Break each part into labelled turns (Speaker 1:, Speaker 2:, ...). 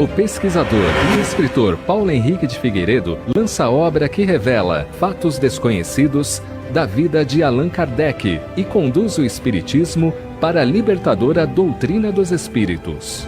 Speaker 1: O pesquisador e escritor Paulo Henrique de Figueiredo lança a obra que revela fatos desconhecidos da vida de Allan Kardec e conduz o espiritismo para a libertadora doutrina dos espíritos.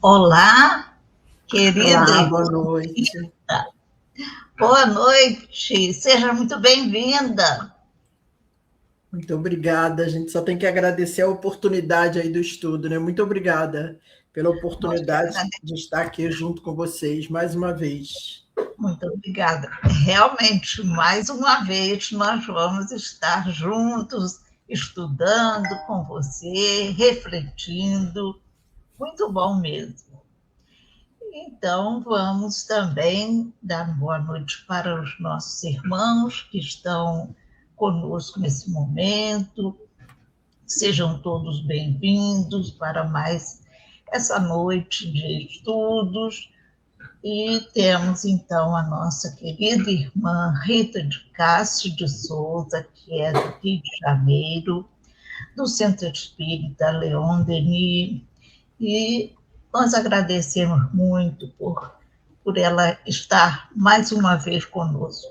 Speaker 2: Olá, querida.
Speaker 3: Olá, boa noite.
Speaker 2: Boa noite, seja muito bem-vinda.
Speaker 3: Muito obrigada, a gente só tem que agradecer a oportunidade aí do estudo, né? Muito obrigada pela oportunidade de estar aqui junto com vocês mais uma vez.
Speaker 2: Muito obrigada. Realmente, mais uma vez, nós vamos estar juntos, estudando com você, refletindo. Muito bom mesmo. Então, vamos também dar boa noite para os nossos irmãos que estão conosco nesse momento. Sejam todos bem-vindos para mais essa noite de estudos. E temos, então, a nossa querida irmã Rita de Cássia de Souza, que é do Rio de Janeiro, do Centro Espírita Leon Denis, e nós agradecemos muito por ela estar mais uma vez conosco.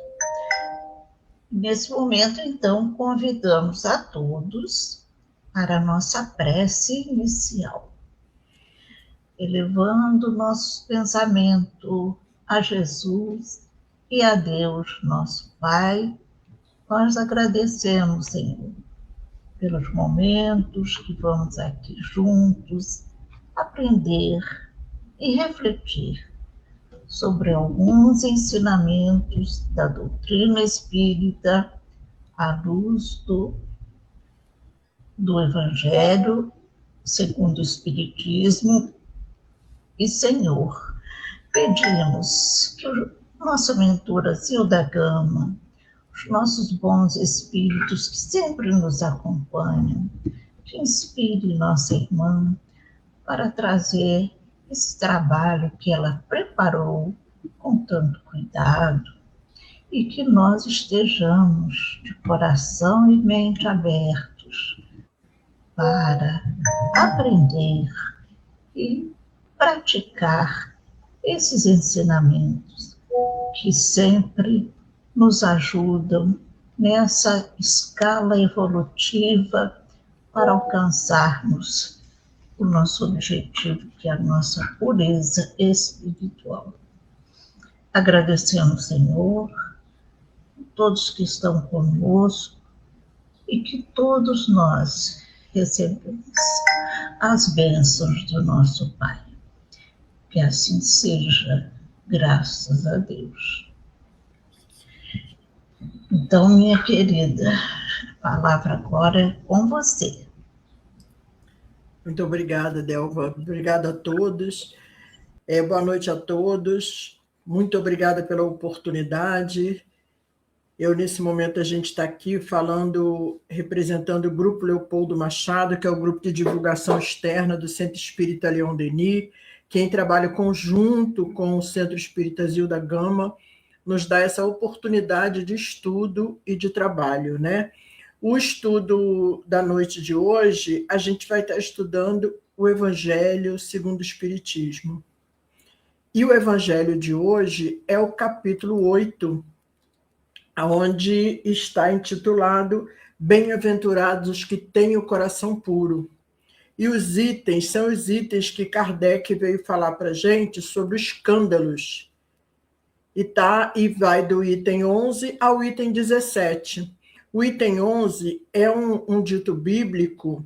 Speaker 2: Nesse momento, então, convidamos a todos para a nossa prece inicial, elevando nosso pensamento a Jesus e a Deus, nosso Pai. Nós agradecemos, Senhor, pelos momentos que vamos aqui juntos aprender e refletir sobre alguns ensinamentos da doutrina espírita à luz do Evangelho segundo o Espiritismo. E, Senhor, pedimos que o nossa mentora Zilda Gama, os nossos bons espíritos que sempre nos acompanham, que inspire nossa irmã para trazer esse trabalho que ela preparou com tanto cuidado e que nós estejamos de coração e mente abertos para aprender e praticar esses ensinamentos que sempre nos ajudam nessa escala evolutiva para alcançarmos o nosso objetivo, que é a nossa pureza espiritual. Agradecemos, Senhor, todos que estão conosco e que todos nós recebemos as bênçãos do nosso Pai. Que assim seja, graças a Deus. Então, minha querida, a palavra agora é com você.
Speaker 3: Muito obrigada, Delva. Obrigada a todos. Boa noite a todos. Muito obrigada pela oportunidade. Nesse momento, a gente está aqui falando, representando o Grupo Leopoldo Machado, que é o grupo de divulgação externa do Centro Espírita Leon Denis. Quem trabalha conjunto com o Centro Espírita Zilda Gama nos dá essa oportunidade de estudo e de trabalho, né? O estudo da noite de hoje, a gente vai estar estudando o Evangelho segundo o Espiritismo. E o Evangelho de hoje é o capítulo 8, onde está intitulado Bem-aventurados os que têm o coração puro. E os itens são os itens que Kardec veio falar para a gente sobre escândalos. E vai do item 11 ao item 17. O item 11 é um dito bíblico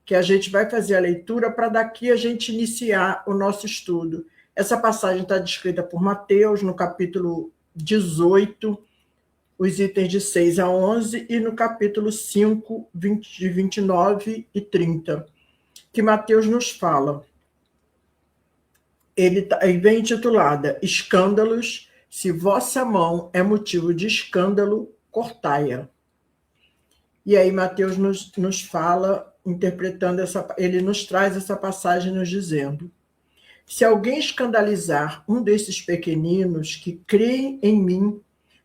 Speaker 3: que a gente vai fazer a leitura para daqui a gente iniciar o nosso estudo. Essa passagem está descrita por Mateus no capítulo 18, os itens de 6 a 11, e no capítulo 5, de 29 e 30, que Mateus nos fala. Ele vem intitulada Escândalos, se vossa mão é motivo de escândalo, cortai-a. E aí Mateus nos fala, interpretando ele nos traz essa passagem nos dizendo: se alguém escandalizar um desses pequeninos que creem em mim,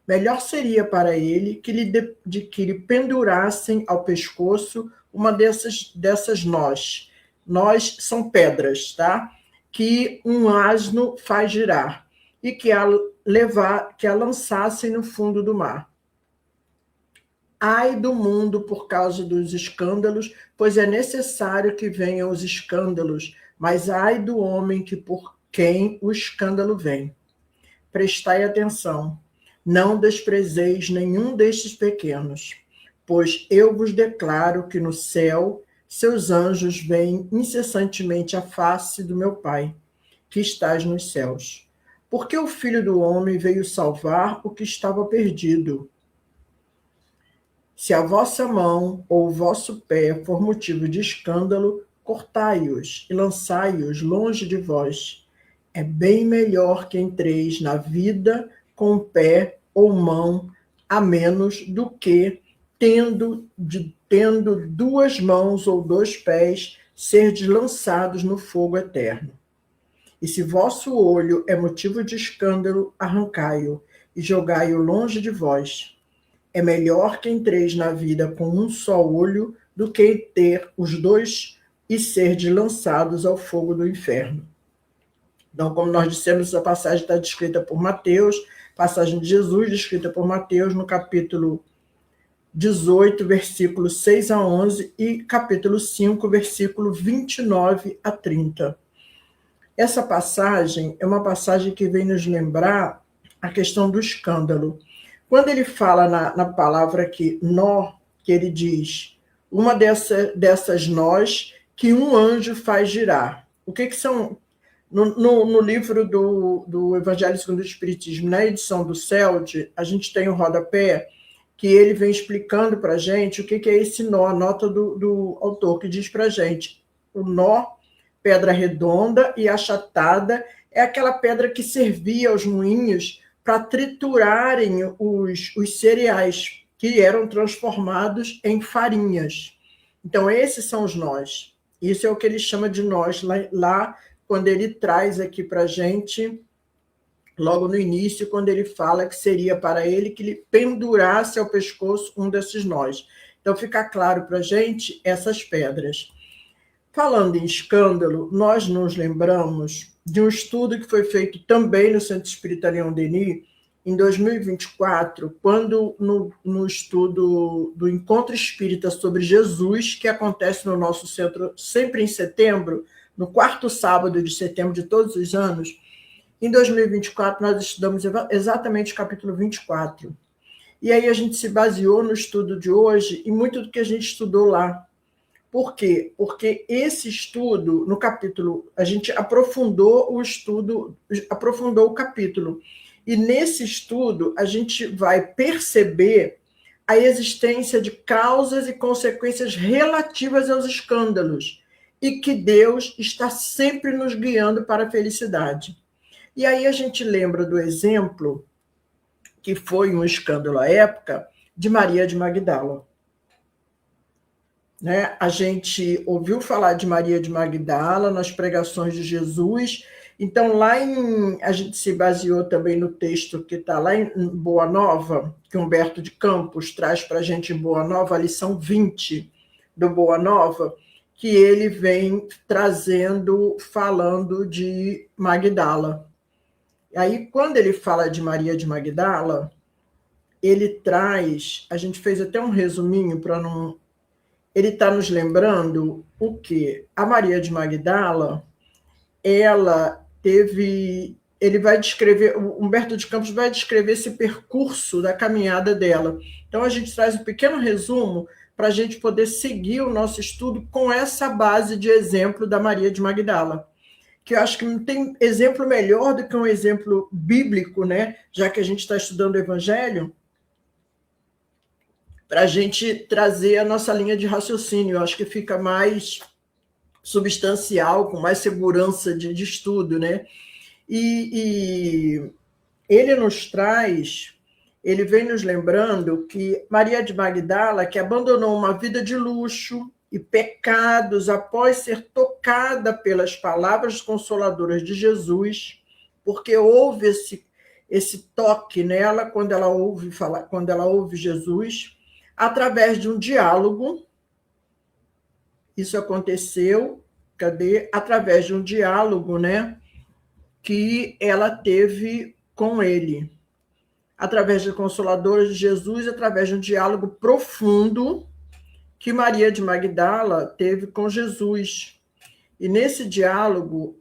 Speaker 3: melhor seria para ele que lhe pendurassem ao pescoço uma dessas nós. Nós são pedras, tá? Que um asno faz girar e que a lançassem no fundo do mar. Ai do mundo por causa dos escândalos, pois é necessário que venham os escândalos, mas ai do homem que por quem o escândalo vem. Prestai atenção, não desprezeis nenhum destes pequenos, pois eu vos declaro que no céu seus anjos veem incessantemente a face do meu Pai, que estás nos céus. Porque o Filho do Homem veio salvar o que estava perdido. Se a vossa mão ou o vosso pé for motivo de escândalo, cortai-os e lançai-os longe de vós. É bem melhor que entreis na vida com o pé ou mão a menos do que, tendo duas mãos ou dois pés, serdes lançados no fogo eterno. E se vosso olho é motivo de escândalo, arrancai-o e jogai-o longe de vós. É melhor que entreis na vida com um só olho do que ter os dois e serdes lançados ao fogo do inferno. Então, como nós dissemos, essa passagem está descrita por Mateus, passagem de Jesus descrita por Mateus no capítulo 18, versículo 6 a 11 e capítulo 5, versículo 29 a 30. Essa passagem é uma passagem que vem nos lembrar a questão do escândalo. Quando ele fala na palavra aqui, nó, que ele diz, uma dessas nós que um anjo faz girar. O que são? No livro do Evangelho segundo o Espiritismo, na edição do CELD, a gente tem o rodapé, que ele vem explicando para a gente o que é esse nó, a nota do autor, que diz para a gente, o nó, pedra redonda e achatada, é aquela pedra que servia aos moinhos para triturarem os cereais, que eram transformados em farinhas. Então, esses são os nós. Isso é o que ele chama de nós lá quando ele traz aqui para a gente, logo no início, quando ele fala que seria para ele que lhe pendurasse ao pescoço um desses nós. Então, fica claro para a gente essas pedras. Falando em escândalo, nós nos lembramos de um estudo que foi feito também no Centro Espírita Leon Denis, em 2024, quando no estudo do Encontro Espírita sobre Jesus, que acontece no nosso centro sempre em setembro, no quarto sábado de setembro de todos os anos, em 2024 nós estudamos exatamente o capítulo 24. E aí a gente se baseou no estudo de hoje e muito do que a gente estudou lá. Por quê? Porque esse estudo, no capítulo, a gente aprofundou o capítulo. E nesse estudo, a gente vai perceber a existência de causas e consequências relativas aos escândalos e que Deus está sempre nos guiando para a felicidade. E aí a gente lembra do exemplo que foi um escândalo à época, de Maria de Magdala. Né? A gente ouviu falar de Maria de Magdala nas pregações de Jesus. Então, a gente se baseou também no texto que está lá em Boa Nova, que Humberto de Campos traz para a gente em Boa Nova, a lição 20 do Boa Nova, que ele vem trazendo, falando de Magdala. Aí, quando ele fala de Maria de Magdala, ele traz, a gente fez até um resuminho para não... Ele está nos lembrando o quê? A Maria de Magdala, ela teve... Ele vai descrever, o Humberto de Campos vai descrever esse percurso da caminhada dela. Então, a gente traz um pequeno resumo para a gente poder seguir o nosso estudo com essa base de exemplo da Maria de Magdala, que eu acho que não tem exemplo melhor do que um exemplo bíblico, né? Já que a gente está estudando o Evangelho, para a gente trazer a nossa linha de raciocínio. Eu acho que fica mais substancial, com mais segurança de estudo, né? E ele nos traz, ele vem nos lembrando que Maria de Magdala, que abandonou uma vida de luxo e pecados após ser tocada pelas palavras consoladoras de Jesus, porque houve esse toque nela quando ela ouve Jesus, através de um diálogo. Isso aconteceu, através de um diálogo, né, que ela teve com ele, através de consoladoras de Jesus, através de um diálogo profundo que Maria de Magdala teve com Jesus. E nesse diálogo,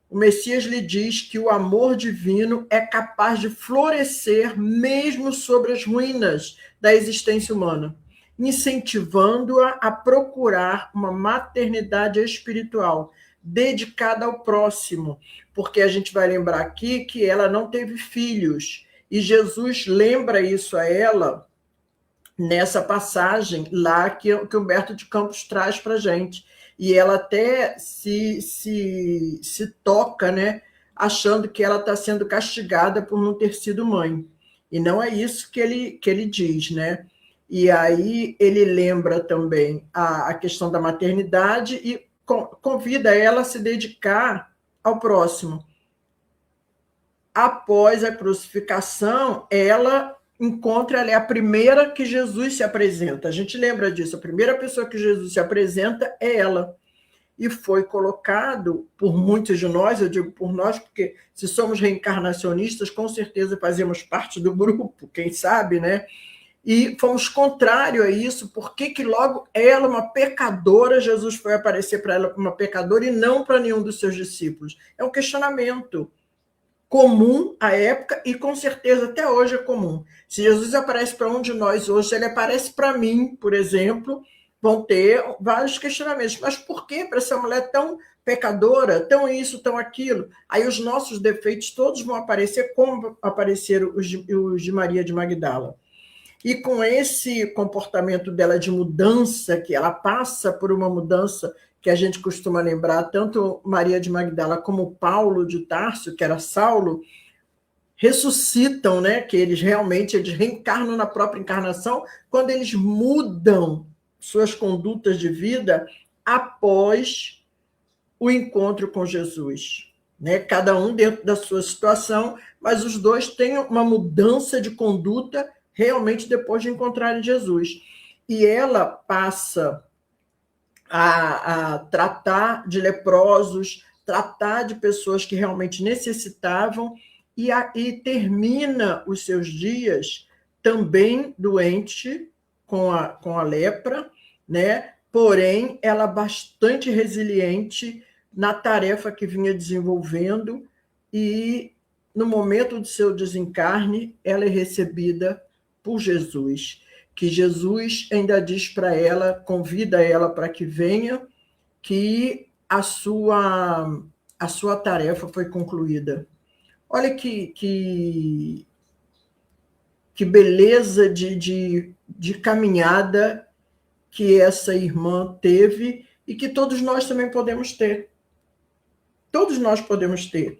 Speaker 3: o Messias lhe diz que o amor divino é capaz de florescer mesmo sobre as ruínas da existência humana, incentivando-a a procurar uma maternidade espiritual dedicada ao próximo, porque a gente vai lembrar aqui que ela não teve filhos, e Jesus lembra isso a ela nessa passagem lá que Humberto de Campos traz para a gente. E ela até se toca, né, achando que ela está sendo castigada por não ter sido mãe. E não é isso que ele diz, né? E aí ele lembra também a questão da maternidade e convida ela a se dedicar ao próximo. Após a crucificação, ela é a primeira que Jesus se apresenta. A gente lembra disso, a primeira pessoa que Jesus se apresenta é ela. E foi colocado por muitos de nós, eu digo por nós, porque se somos reencarnacionistas, com certeza fazemos parte do grupo, quem sabe, né? E fomos contrário a isso, porque que logo ela, uma pecadora, Jesus foi aparecer para ela uma pecadora e não para nenhum dos seus discípulos. É um questionamento comum à época e com certeza até hoje é comum. Se Jesus aparece para um de nós hoje, se ele aparece para mim, por exemplo, vão ter vários questionamentos. Mas por que para essa mulher tão pecadora, tão isso, tão aquilo? Aí os nossos defeitos todos vão aparecer como apareceram os de Maria de Magdala. E com esse comportamento dela de mudança, que ela passa por uma mudança que a gente costuma lembrar, tanto Maria de Magdala como Paulo de Tarso, que era Saulo, ressuscitam, né? Que eles reencarnam na própria encarnação, quando eles mudam suas condutas de vida após o encontro com Jesus. Né? Cada um dentro da sua situação, mas os dois têm uma mudança de conduta realmente depois de encontrarem Jesus. E ela passa a tratar de leprosos, tratar de pessoas que realmente necessitavam, e termina os seus dias também doente com a lepra, né? Porém, ela bastante resiliente na tarefa que vinha desenvolvendo, e no momento de seu desencarne, ela é recebida por Jesus, que Jesus ainda diz para ela, convida ela para que venha, que a sua tarefa foi concluída. Olha que beleza de caminhada que essa irmã teve e que todos nós também podemos ter. Todos nós podemos ter.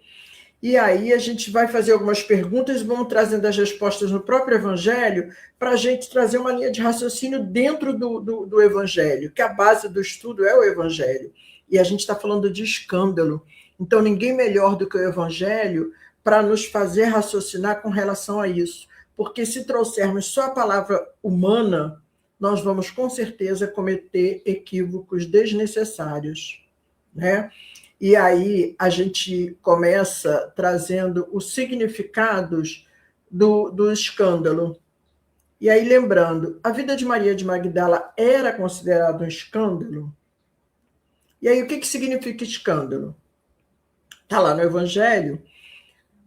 Speaker 3: E aí a gente vai fazer algumas perguntas e vamos trazendo as respostas no próprio Evangelho para a gente trazer uma linha de raciocínio dentro do Evangelho, que a base do estudo é o Evangelho. E a gente está falando de escândalo. Então, ninguém melhor do que o Evangelho para nos fazer raciocinar com relação a isso. Porque se trouxermos só a palavra humana, nós vamos com certeza cometer equívocos desnecessários, né? E aí a gente começa trazendo os significados do escândalo. E aí, lembrando, a vida de Maria de Magdala era considerada um escândalo? E aí, o que significa escândalo? Está lá no Evangelho,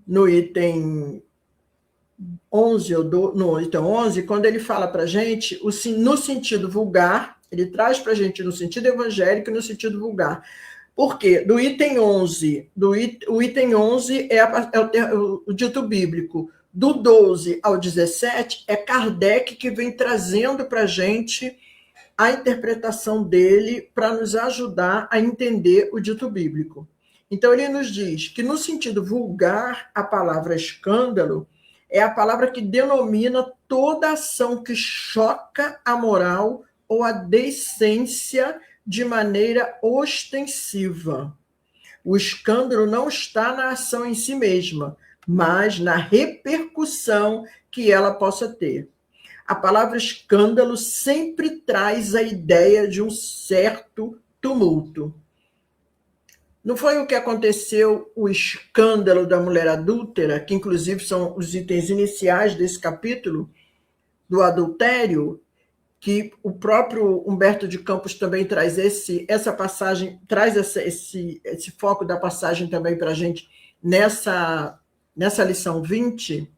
Speaker 3: no item 11, no item 11, quando ele fala para a gente, no sentido vulgar, ele traz para a gente no sentido evangélico e no sentido vulgar. Por quê? Do item 11, o item 11 é o dito bíblico. Do 12 ao 17, é Kardec que vem trazendo para a gente a interpretação dele para nos ajudar a entender o dito bíblico. Então, ele nos diz que, no sentido vulgar, a palavra escândalo é a palavra que denomina toda ação que choca a moral ou a decência de maneira ostensiva. O escândalo não está na ação em si mesma, mas na repercussão que ela possa ter. A palavra escândalo sempre traz a ideia de um certo tumulto. Não foi o que aconteceu, o escândalo da mulher adúltera, que inclusive são os itens iniciais desse capítulo, do adultério, que o próprio Humberto de Campos também traz essa passagem, traz esse foco da passagem também para a gente nessa lição 20.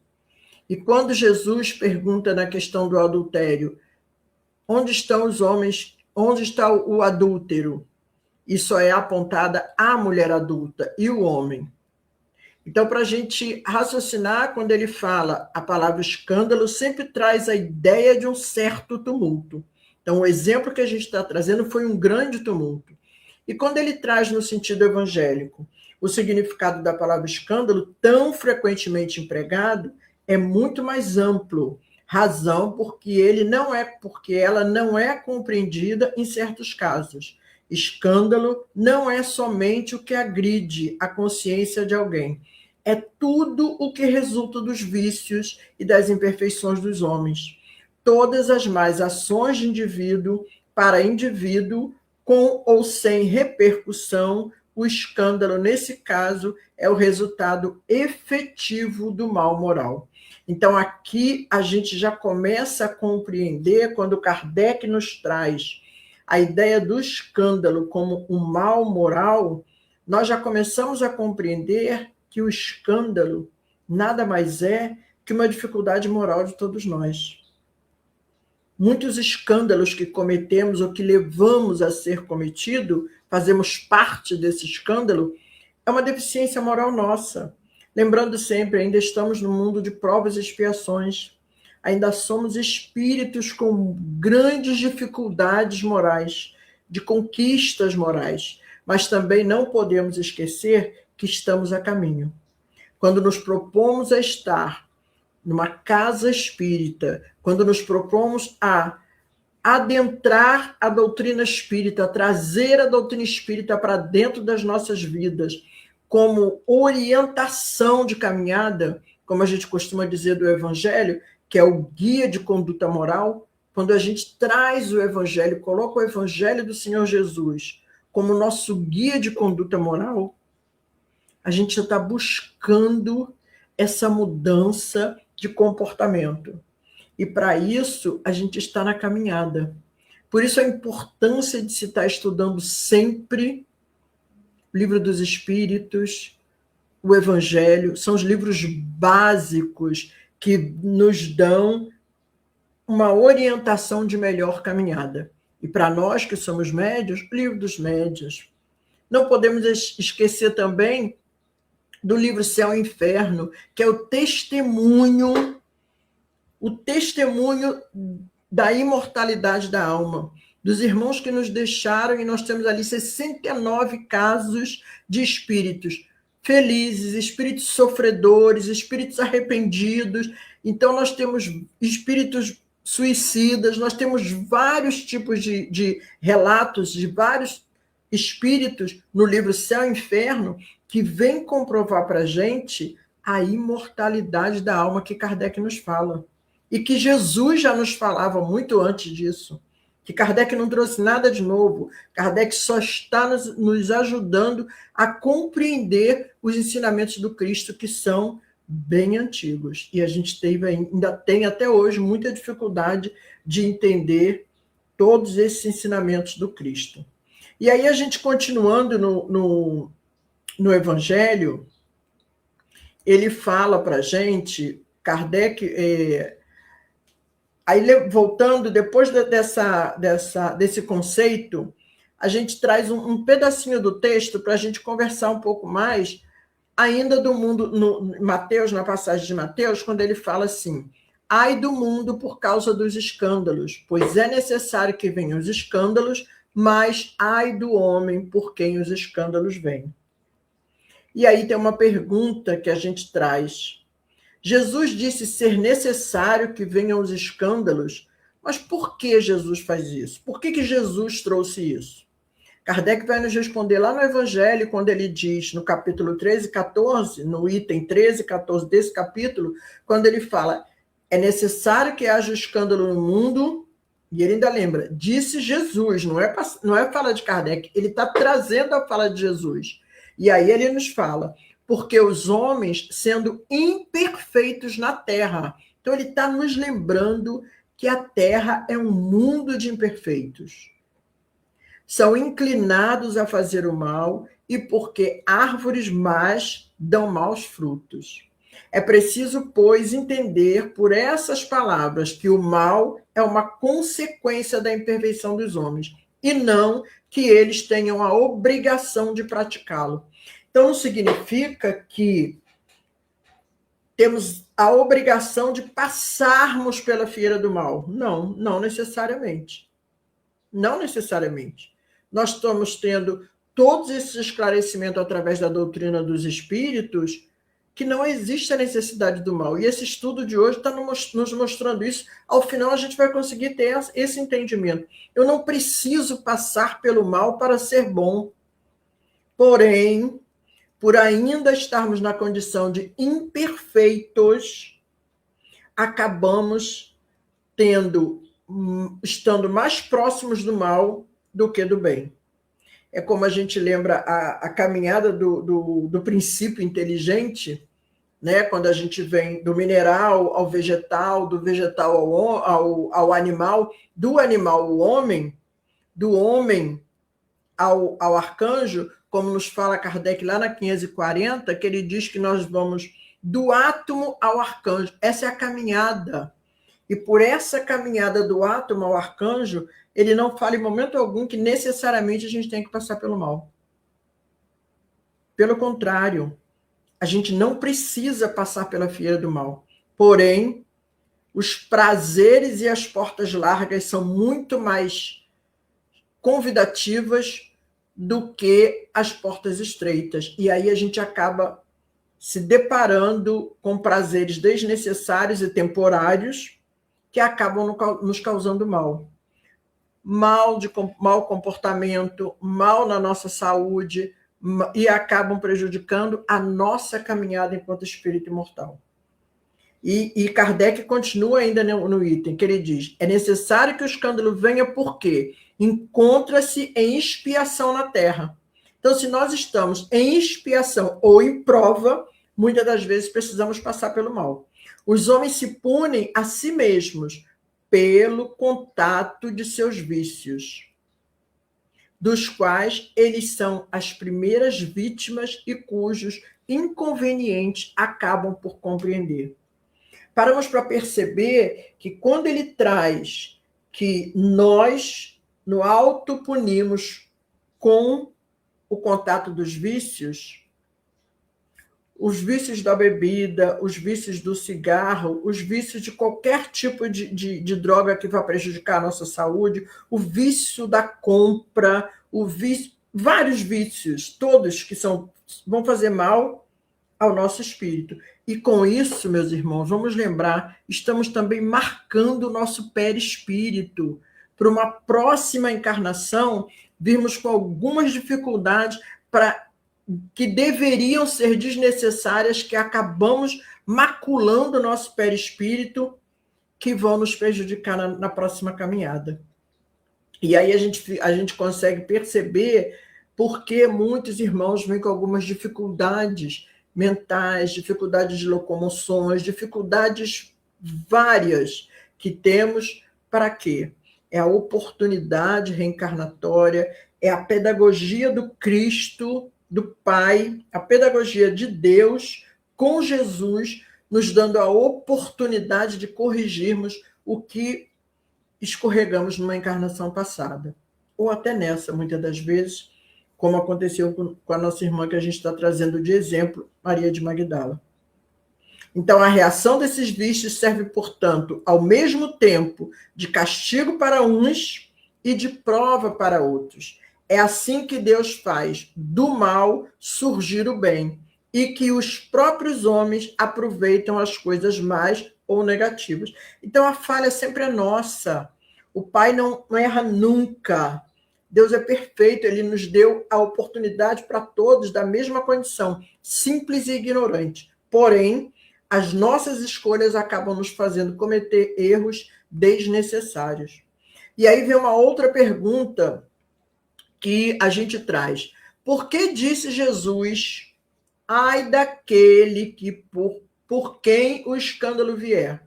Speaker 3: E quando Jesus pergunta na questão do adultério, onde estão os homens, onde está o adúltero? E só é apontada a mulher adulta e o homem. Então, para a gente raciocinar, quando ele fala a palavra escândalo, sempre traz a ideia de um certo tumulto. Então, o exemplo que a gente está trazendo foi um grande tumulto. E quando ele traz no sentido evangélico o significado da palavra escândalo, tão frequentemente empregado, é muito mais amplo. Razão porque ela não é compreendida em certos casos. Escândalo não é somente o que agride a consciência de alguém. É tudo o que resulta dos vícios e das imperfeições dos homens. Todas as más ações de indivíduo para indivíduo, com ou sem repercussão, o escândalo, nesse caso, é o resultado efetivo do mal moral. Então, aqui a gente já começa a compreender, quando Kardec nos traz a ideia do escândalo como um mal moral, nós já começamos a compreender que o escândalo nada mais é que uma dificuldade moral de todos nós. Muitos escândalos que cometemos ou que levamos a ser cometido, fazemos parte desse escândalo, é uma deficiência moral nossa. Lembrando sempre, ainda estamos no mundo de provas e expiações. Ainda somos espíritos com grandes dificuldades morais, de conquistas morais, mas também não podemos esquecer que estamos a caminho. Quando nos propomos a estar numa casa espírita, quando nos propomos a adentrar a doutrina espírita, trazer a doutrina espírita para dentro das nossas vidas, como orientação de caminhada, como a gente costuma dizer do Evangelho, que é o guia de conduta moral, quando a gente traz o Evangelho, coloca o Evangelho do Senhor Jesus como nosso guia de conduta moral, a gente já está buscando essa mudança de comportamento. E para isso, a gente está na caminhada. Por isso a importância de se estar estudando sempre o Livro dos Espíritos, o Evangelho, são os livros básicos que nos dão uma orientação de melhor caminhada. E para nós que somos médios, o Livro dos Médios. Não podemos esquecer também do livro Céu e Inferno, que é o testemunho da imortalidade da alma, dos irmãos que nos deixaram, e nós temos ali 69 casos de espíritos felizes, espíritos sofredores, espíritos arrependidos. Então, nós temos espíritos suicidas, nós temos vários tipos de relatos de vários espíritos no livro Céu e Inferno que vêm comprovar para a gente a imortalidade da alma que Kardec nos fala. E que Jesus já nos falava muito antes disso. Que Kardec não trouxe nada de novo. Kardec só está nos ajudando a compreender os ensinamentos do Cristo, que são bem antigos. E a gente ainda tem até hoje muita dificuldade de entender todos esses ensinamentos do Cristo. E aí a gente continuando no Evangelho, ele fala para a gente, Kardec, aí voltando, depois desse conceito, a gente traz um pedacinho do texto para a gente conversar um pouco mais, ainda do mundo, no Mateus, na passagem de Mateus, quando ele fala assim, ai do mundo por causa dos escândalos, pois é necessário que venham os escândalos, mas ai do homem por quem os escândalos vêm. E aí tem uma pergunta que a gente traz. Jesus disse ser necessário que venham os escândalos, mas por que Jesus faz isso? Por que Jesus trouxe isso? Kardec vai nos responder lá no Evangelho, quando ele diz, no capítulo 13 e 14, no item 13 e 14 desse capítulo, quando ele fala, é necessário que haja escândalo no mundo, e ele ainda lembra, disse Jesus, não é fala de Kardec, ele está trazendo a fala de Jesus. E aí ele nos fala, porque os homens, sendo imperfeitos na terra, então ele está nos lembrando que a terra é um mundo de imperfeitos. São inclinados a fazer o mal e porque árvores más dão maus frutos. É preciso, pois, entender por essas palavras que o mal é uma consequência da imperfeição dos homens e não que eles tenham a obrigação de praticá-lo. Então, não significa que temos a obrigação de passarmos pela fieira do mal. Não, não necessariamente. Não necessariamente. Nós estamos tendo todos esses esclarecimentos através da doutrina dos espíritos que não existe a necessidade do mal. E esse estudo de hoje está nos mostrando isso. Ao final, a gente vai conseguir ter esse entendimento. Eu não preciso passar pelo mal para ser bom. Porém, por ainda estarmos na condição de imperfeitos, acabamos estando mais próximos do mal do que do bem. É como a gente lembra a caminhada do princípio inteligente, né? Quando a gente vem do mineral ao vegetal, do vegetal ao animal, do animal ao homem, do homem ao arcanjo, como nos fala Kardec lá na 540, que ele diz que nós vamos do átomo ao arcanjo. Essa é a caminhada. E por essa caminhada do átomo ao arcanjo, ele não fala em momento algum que necessariamente a gente tem que passar pelo mal. Pelo contrário, a gente não precisa passar pela fieira do mal. Porém, os prazeres e as portas largas são muito mais convidativas do que as portas estreitas. E aí a gente acaba se deparando com prazeres desnecessários e temporários que acabam nos causando mal. Mau comportamento, mal na nossa saúde, e acabam prejudicando a nossa caminhada enquanto espírito imortal. E Kardec continua ainda no item, que ele diz, é necessário que o escândalo venha porque encontra-se em expiação na Terra. Então, se nós estamos em expiação ou em prova, muitas das vezes precisamos passar pelo mal. Os homens se punem a si mesmos pelo contato de seus vícios, dos quais eles são as primeiras vítimas e cujos inconvenientes acabam por compreender. Paramos para perceber que quando ele traz que nós no autopunimos com o contato dos vícios, os vícios da bebida, os vícios do cigarro, os vícios de qualquer tipo de droga que vá prejudicar a nossa saúde, o vício da compra, vários vícios, todos que são vão fazer mal ao nosso espírito. E com isso, meus irmãos, vamos lembrar, estamos também marcando o nosso perispírito para uma próxima encarnação, virmos com algumas dificuldades que deveriam ser desnecessárias, que acabamos maculando o nosso perispírito, que vão nos prejudicar na próxima caminhada. E aí a gente consegue perceber por que muitos irmãos vêm com algumas dificuldades mentais, dificuldades de locomoções, dificuldades várias que temos. Para quê? É a oportunidade reencarnatória, é a pedagogia do Cristo, do Pai, a pedagogia de Deus com Jesus, nos dando a oportunidade de corrigirmos o que escorregamos numa encarnação passada. Ou até nessa, muitas das vezes, como aconteceu com a nossa irmã que a gente está trazendo de exemplo, Maria de Magdala. Então, a reação desses vícios serve, portanto, ao mesmo tempo de castigo para uns e de prova para outros. É assim que Deus faz do mal surgir o bem e que os próprios homens aproveitam as coisas mais ou negativas. Então, a falha sempre é nossa. O Pai não erra nunca. Deus é perfeito, ele nos deu a oportunidade para todos da mesma condição, simples e ignorante. Porém, as nossas escolhas acabam nos fazendo cometer erros desnecessários. E aí vem uma outra pergunta que a gente traz. Por que disse Jesus, ai daquele que por quem o escândalo vier?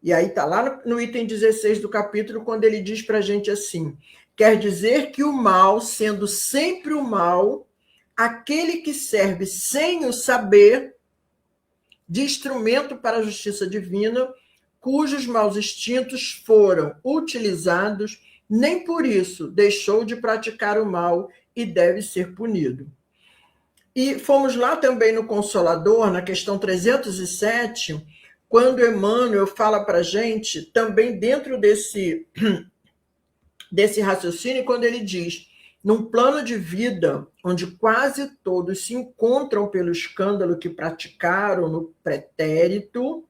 Speaker 3: E aí está lá no item 16 do capítulo, quando ele diz para a gente assim, quer dizer que o mal, sendo sempre o mal, aquele que serve sem o saber, de instrumento para a justiça divina, cujos maus instintos foram utilizados, nem por isso deixou de praticar o mal e deve ser punido. E fomos lá também no Consolador, na questão 307, quando Emmanuel fala para a gente, também dentro desse raciocínio, quando ele diz, num plano de vida onde quase todos se encontram pelo escândalo que praticaram no pretérito,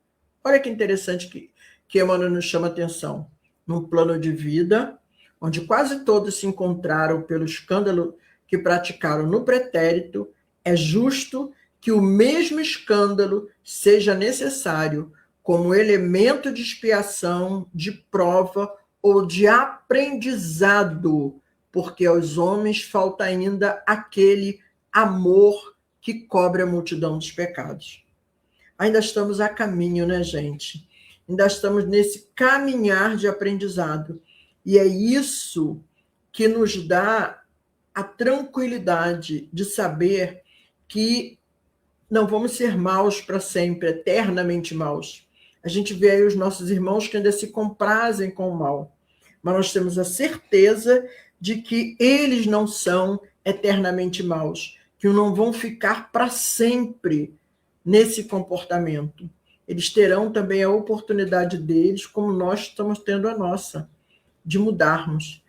Speaker 3: olha que interessante que Emmanuel nos chama a atenção, num plano de vida onde quase todos se encontraram pelo escândalo que praticaram no pretérito, é justo que o mesmo escândalo seja necessário como elemento de expiação, de prova ou de aprendizado, porque aos homens falta ainda aquele amor que cobre a multidão dos pecados. Ainda estamos a caminho, né, gente? Ainda estamos nesse caminhar de aprendizado. E é isso que nos dá a tranquilidade de saber que não vamos ser maus para sempre, eternamente maus. A gente vê aí os nossos irmãos que ainda se comprazem com o mal, mas nós temos a certeza de que eles não são eternamente maus, que não vão ficar para sempre nesse comportamento. Eles terão também a oportunidade deles, como nós estamos tendo a nossa, de mudarmos.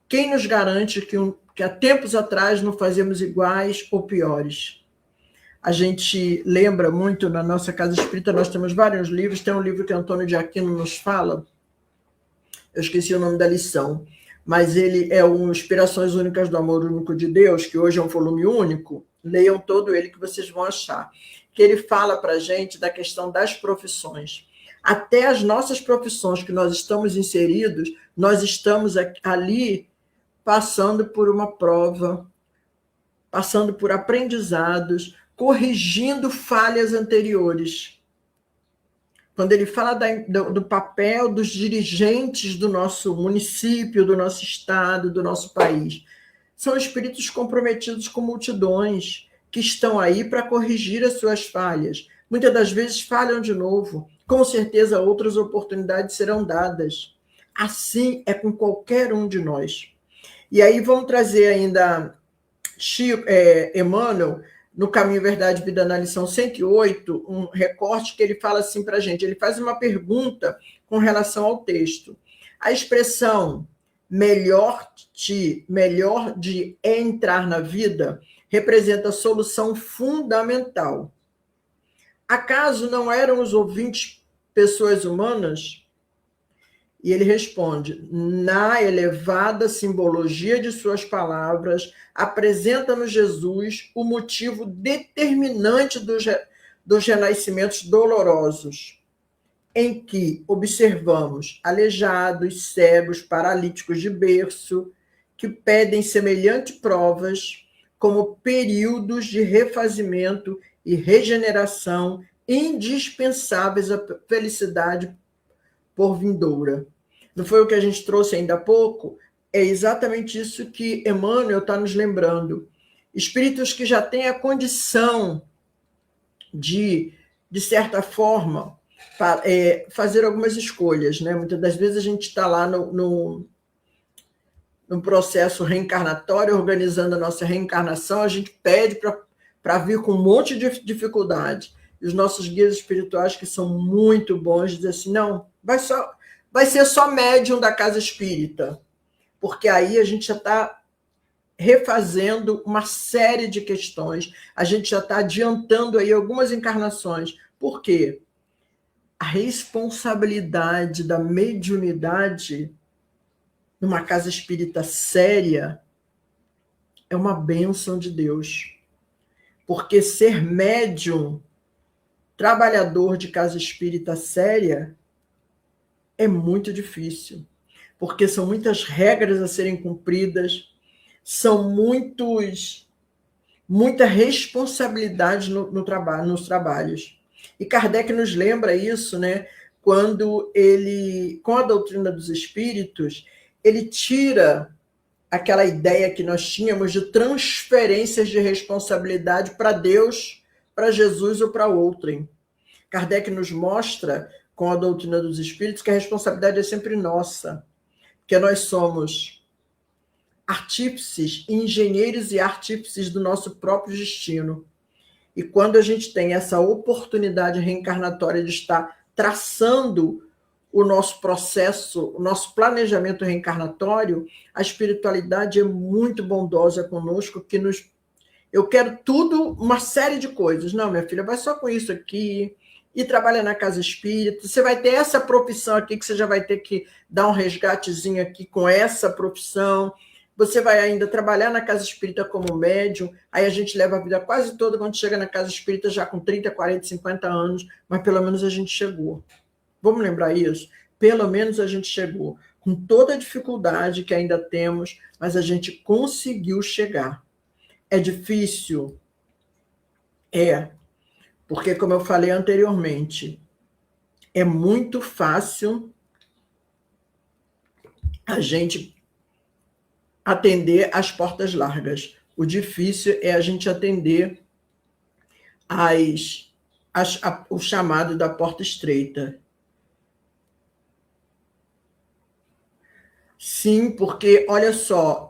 Speaker 3: Quem nos garante que há tempos atrás não fazemos iguais ou piores? A gente lembra muito, na nossa Casa Espírita, nós temos vários livros, tem um livro que Antônio de Aquino nos fala, eu esqueci o nome da lição, mas ele é o Inspirações Únicas do Amor Único de Deus, que hoje é um volume único, leiam todo ele que vocês vão achar, que ele fala para a gente da questão das profissões. Até as nossas profissões que nós estamos inseridos, nós estamos ali passando por uma prova, passando por aprendizados, corrigindo falhas anteriores. Quando ele fala do papel dos dirigentes do nosso município, do nosso estado, do nosso país, são espíritos comprometidos com multidões que estão aí para corrigir as suas falhas. Muitas das vezes falham de novo. Com certeza outras oportunidades serão dadas. Assim é com qualquer um de nós. E aí vamos trazer ainda Emmanuel, no Caminho, Verdade e Vida, na lição 108, um recorte que ele fala assim para a gente. Ele faz uma pergunta com relação ao texto. A expressão melhor de entrar na vida representa a solução fundamental. Acaso não eram os ouvintes pessoas humanas? E ele responde: na elevada simbologia de suas palavras, apresenta-nos Jesus o motivo determinante dos renascimentos dolorosos, em que observamos aleijados, cegos, paralíticos de berço, que pedem semelhantes provas como períodos de refazimento e regeneração indispensáveis à felicidade por vindoura. Não foi o que a gente trouxe ainda há pouco? É exatamente isso que Emmanuel está nos lembrando. Espíritos que já têm a condição de certa forma, fazer algumas escolhas, né? Muitas das vezes a gente está lá no processo reencarnatório, organizando a nossa reencarnação, a gente pede para vir com um monte de dificuldade. E os nossos guias espirituais, que são muito bons, dizem assim, não, vai ser só médium da casa espírita, porque aí a gente já está refazendo uma série de questões, a gente já está adiantando aí algumas encarnações. Por quê? A responsabilidade da mediunidade numa casa espírita séria é uma bênção de Deus. Porque ser médium, trabalhador de casa espírita séria, é muito difícil. Porque são muitas regras a serem cumpridas, são muita responsabilidade nos trabalhos. E Kardec nos lembra isso, né? Quando ele, com a doutrina dos espíritos, ele tira aquela ideia que nós tínhamos de transferências de responsabilidade para Deus, para Jesus ou para outrem. Kardec nos mostra, com a doutrina dos espíritos, que a responsabilidade é sempre nossa, que nós somos artífices, engenheiros e artífices do nosso próprio destino. E quando a gente tem essa oportunidade reencarnatória de estar traçando o nosso processo, o nosso planejamento reencarnatório, a espiritualidade é muito bondosa conosco, que eu quero tudo, uma série de coisas. Não, minha filha, vai só com isso aqui, e trabalha na casa espírita, você vai ter essa profissão aqui, que você já vai ter que dar um resgatezinho aqui com essa profissão, você vai ainda trabalhar na casa espírita como médium, aí a gente leva a vida quase toda quando chega na casa espírita já com 30, 40, 50 anos, mas pelo menos a gente chegou. Vamos lembrar isso? Pelo menos a gente chegou. Com toda a dificuldade que ainda temos, mas a gente conseguiu chegar. É difícil? É. Porque, como eu falei anteriormente, é muito fácil a gente atender as portas largas. O difícil é a gente atender o chamado da porta estreita. Sim, porque, olha só,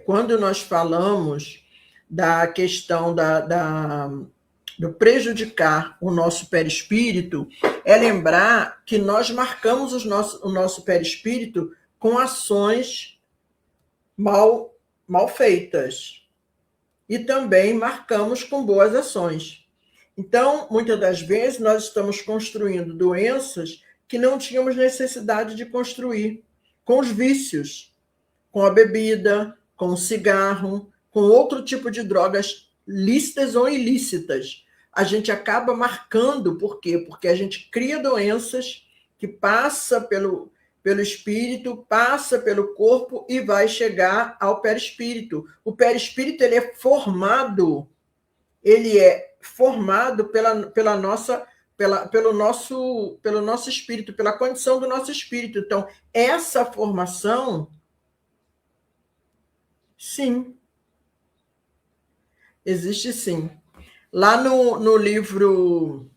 Speaker 3: quando nós falamos da questão do prejudicar o nosso perispírito, é lembrar que nós marcamos o nosso perispírito com ações mal feitas. E também marcamos com boas ações. Então, muitas das vezes, nós estamos construindo doenças que não tínhamos necessidade de construir, com os vícios, com a bebida, com o cigarro, com outro tipo de drogas lícitas ou ilícitas. A gente acaba marcando, por quê? Porque a gente cria doenças que passam pelo espírito, passa pelo corpo e vai chegar ao perispírito. O perispírito ele é formado pelo nosso espírito, pela condição do nosso espírito. Então, essa formação, sim, existe sim. Lá no livro,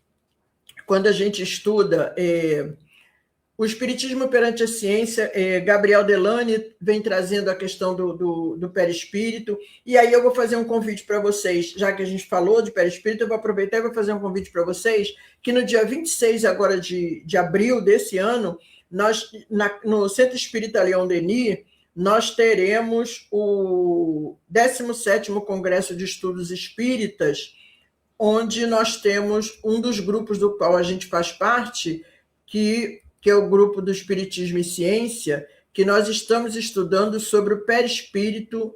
Speaker 3: quando a gente estuda o Espiritismo perante a Ciência, Gabriel Delany vem trazendo a questão do perispírito, e aí eu vou fazer um convite para vocês, já que a gente falou de perispírito, eu vou aproveitar e vou fazer um convite para vocês, que no dia 26 agora de abril desse ano, nós, no Centro Espírita Leon Denis, nós teremos o 17º Congresso de Estudos Espíritas, onde nós temos um dos grupos do qual a gente faz parte, que é o grupo do Espiritismo e Ciência, que nós estamos estudando sobre o perispírito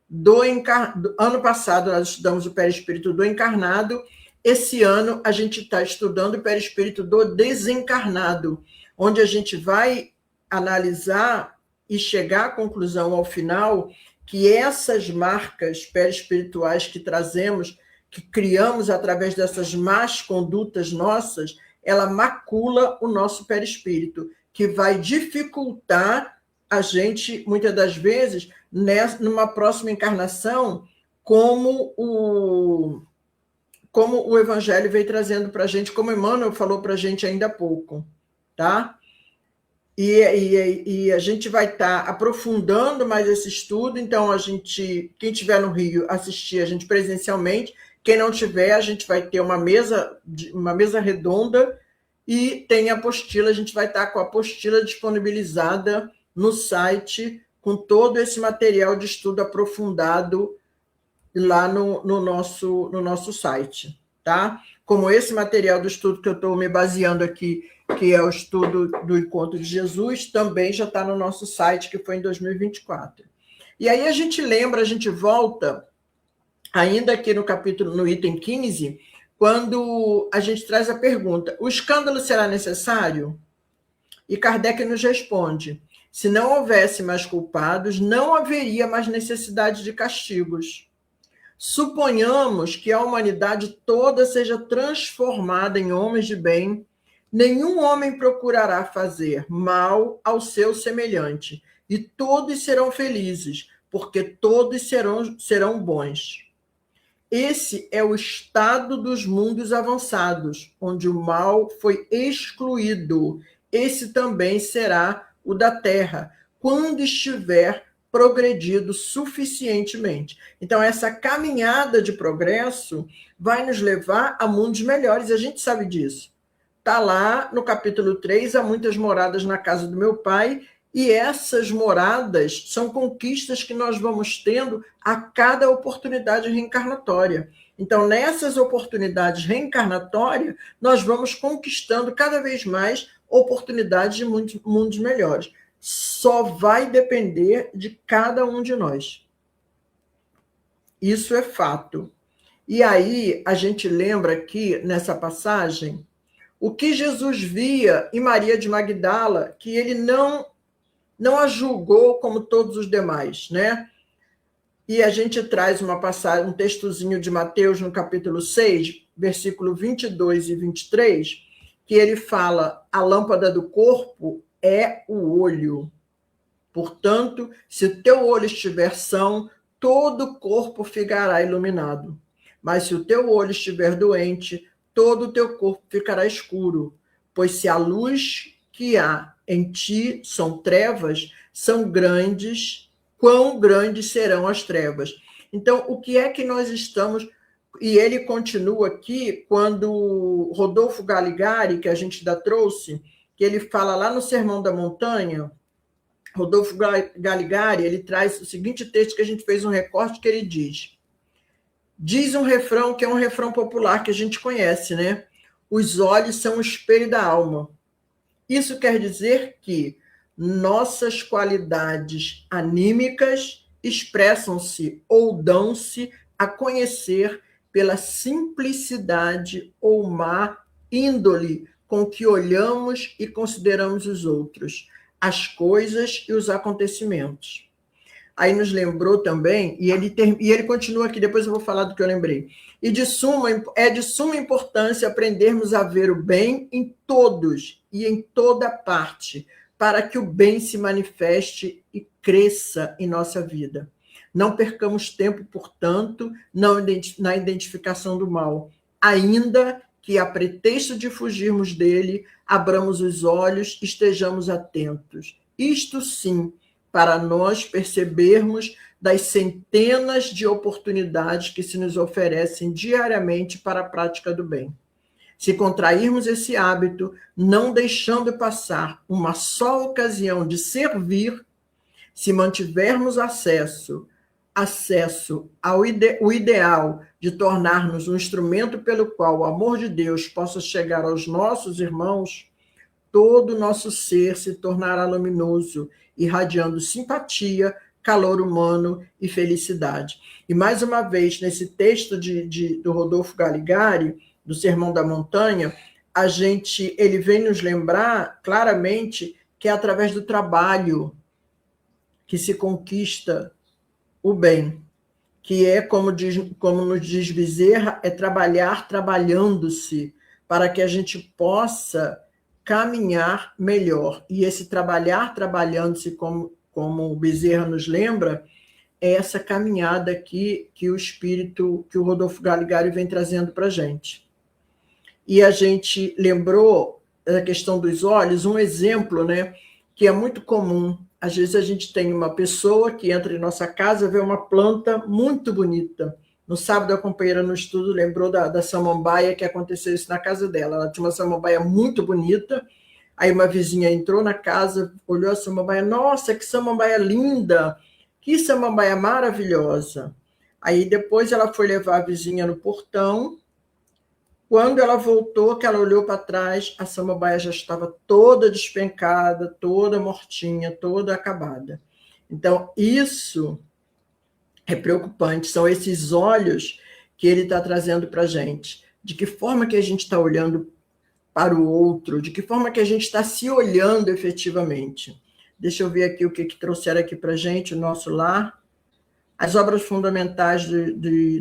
Speaker 3: do encarnado. Ano passado nós estudamos o perispírito do encarnado, esse ano a gente está estudando o perispírito do desencarnado, onde a gente vai analisar e chegar à conclusão ao final que essas marcas perispirituais que trazemos, que criamos através dessas más condutas nossas, ela macula o nosso perispírito, que vai dificultar a gente, muitas das vezes, numa próxima encarnação, como o Evangelho veio trazendo para a gente, como Emmanuel falou para a gente ainda há pouco, tá? E a gente vai estar aprofundando mais esse estudo, então quem estiver no Rio, assistir a gente presencialmente, quem não tiver, a gente vai ter uma mesa redonda e tem a apostila, a gente vai estar com a apostila disponibilizada no site, com todo esse material de estudo aprofundado lá no nosso site, tá? Como esse material do estudo que eu estou me baseando aqui, que é o estudo do Encontro de Jesus, também já está no nosso site, que foi em 2024. E aí a gente volta, ainda aqui no item 15, quando a gente traz a pergunta: o escândalo será necessário? E Kardec nos responde: se não houvesse mais culpados, não haveria mais necessidade de castigos. Suponhamos que a humanidade toda seja transformada em homens de bem, nenhum homem procurará fazer mal ao seu semelhante, e todos serão felizes, porque todos serão bons. Esse é o estado dos mundos avançados, onde o mal foi excluído. Esse também será o da Terra, quando estiver progredido suficientemente. Então, essa caminhada de progresso vai nos levar a mundos melhores, e a gente sabe disso. Está lá no capítulo 3, há muitas moradas na casa do meu pai, e essas moradas são conquistas que nós vamos tendo a cada oportunidade reencarnatória. Então, nessas oportunidades reencarnatórias, nós vamos conquistando cada vez mais oportunidades de mundos melhores. Só vai depender de cada um de nós. Isso é fato. E aí, a gente lembra aqui, nessa passagem, o que Jesus via em Maria de Magdala, que ele não a julgou como todos os demais, né? E a gente traz uma passagem, um textozinho de Mateus, no capítulo 6, versículo 22 e 23, que ele fala: a lâmpada do corpo é o olho. Portanto, se o teu olho estiver são, todo o corpo ficará iluminado. Mas se o teu olho estiver doente, todo o teu corpo ficará escuro. Pois se a luz que há em ti são trevas, são grandes, quão grandes serão as trevas. Então, o que é que nós estamos... E ele continua aqui, quando Rodolfo Galigari, que a gente ainda trouxe, que ele fala lá no Sermão da Montanha, Rodolfo Galigari, ele traz o seguinte texto, que a gente fez um recorte, que ele diz um refrão, que é um refrão popular que a gente conhece, né? Os olhos são o espelho da alma. Isso quer dizer que nossas qualidades anímicas expressam-se ou dão-se a conhecer pela simplicidade ou má índole com que olhamos e consideramos os outros, as coisas e os acontecimentos. Aí nos lembrou também, e ele continua aqui, depois eu vou falar do que eu lembrei. E é de suma importância aprendermos a ver o bem em todos e em toda parte, para que o bem se manifeste e cresça em nossa vida. Não percamos tempo, portanto, na identificação do mal, ainda que, a pretexto de fugirmos dele, abramos os olhos e estejamos atentos. Isto sim, para nós percebermos das centenas de oportunidades que se nos oferecem diariamente para a prática do bem. Se contrairmos esse hábito, não deixando passar uma só ocasião de servir, Se mantivermos acesso ao ideal de tornar-nos um instrumento pelo qual o amor de Deus possa chegar aos nossos irmãos, todo o nosso ser se tornará luminoso, irradiando simpatia, calor humano e felicidade. E, mais uma vez, nesse texto do Rodolfo Galigari, do Sermão da Montanha, ele vem nos lembrar claramente que é através do trabalho que se conquista o bem, que é, como nos diz Bezerra, é trabalhar trabalhando-se, para que a gente possa caminhar melhor. E esse trabalhar trabalhando-se, como o Bezerra nos lembra, é essa caminhada aqui que o Rodolfo Galigari vem trazendo para a gente. E a gente lembrou da questão dos olhos, um exemplo, né, que é muito comum. Às vezes a gente tem uma pessoa que entra em nossa casa, vê uma planta muito bonita. No sábado, a companheira no estudo lembrou da samambaia, que aconteceu isso na casa dela. Ela tinha uma samambaia muito bonita, aí uma vizinha entrou na casa, olhou a samambaia, nossa, que samambaia linda, que samambaia maravilhosa. Aí depois ela foi levar a vizinha no portão. Quando ela voltou, que ela olhou para trás, a samambaia já estava toda despencada, toda mortinha, toda acabada. Então, isso é preocupante, são esses olhos que ele está trazendo para a gente. De que forma que a gente está olhando para o outro, de que forma que a gente está se olhando efetivamente. Deixa eu ver aqui o que trouxeram aqui para a gente, o nosso lar. As obras fundamentais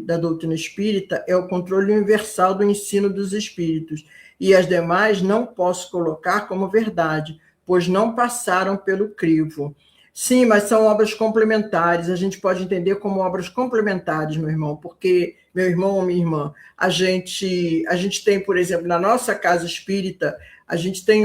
Speaker 3: da doutrina espírita é o controle universal do ensino dos espíritos, e as demais não posso colocar como verdade, pois não passaram pelo crivo. Sim, mas são obras complementares, a gente pode entender como obras complementares, meu irmão, porque, meu irmão ou minha irmã, a gente tem, por exemplo, na nossa casa espírita, a gente tem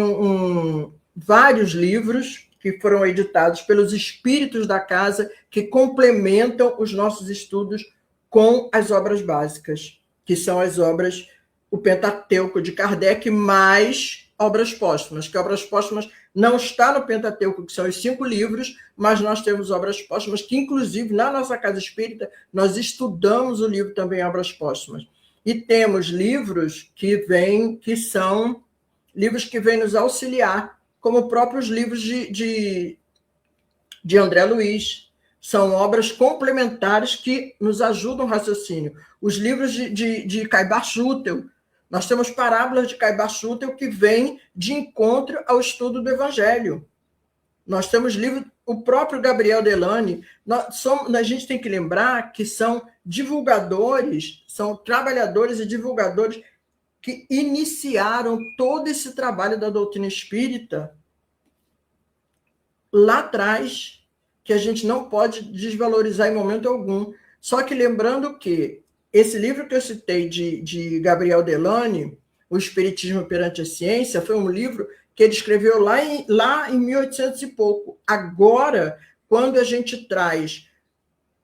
Speaker 3: vários livros que foram editados pelos espíritos da casa, que complementam os nossos estudos com as obras básicas, que são as obras, o Pentateuco de Kardec, mais obras póstumas, que obras póstumas não está no Pentateuco, que são os 5 livros, mas nós temos obras póstumas, que inclusive na nossa casa espírita, nós estudamos o livro também Obras Póstumas. E temos livros que são livros que vêm nos auxiliar, como próprios livros de André Luiz. São obras complementares que nos ajudam no raciocínio. Os livros de Caibar Schutel. Nós temos parábolas de Caibar Schutel que vêm de encontro ao estudo do Evangelho. Nós temos livros, o próprio Gabriel Delany. A gente tem que lembrar que são divulgadores, são trabalhadores e divulgadores que iniciaram todo esse trabalho da doutrina espírita lá atrás, que a gente não pode desvalorizar em momento algum. Só que lembrando que esse livro que eu citei de Gabriel Delany, O Espiritismo perante a Ciência, foi um livro que ele escreveu lá em 1800 e pouco. Agora, quando a gente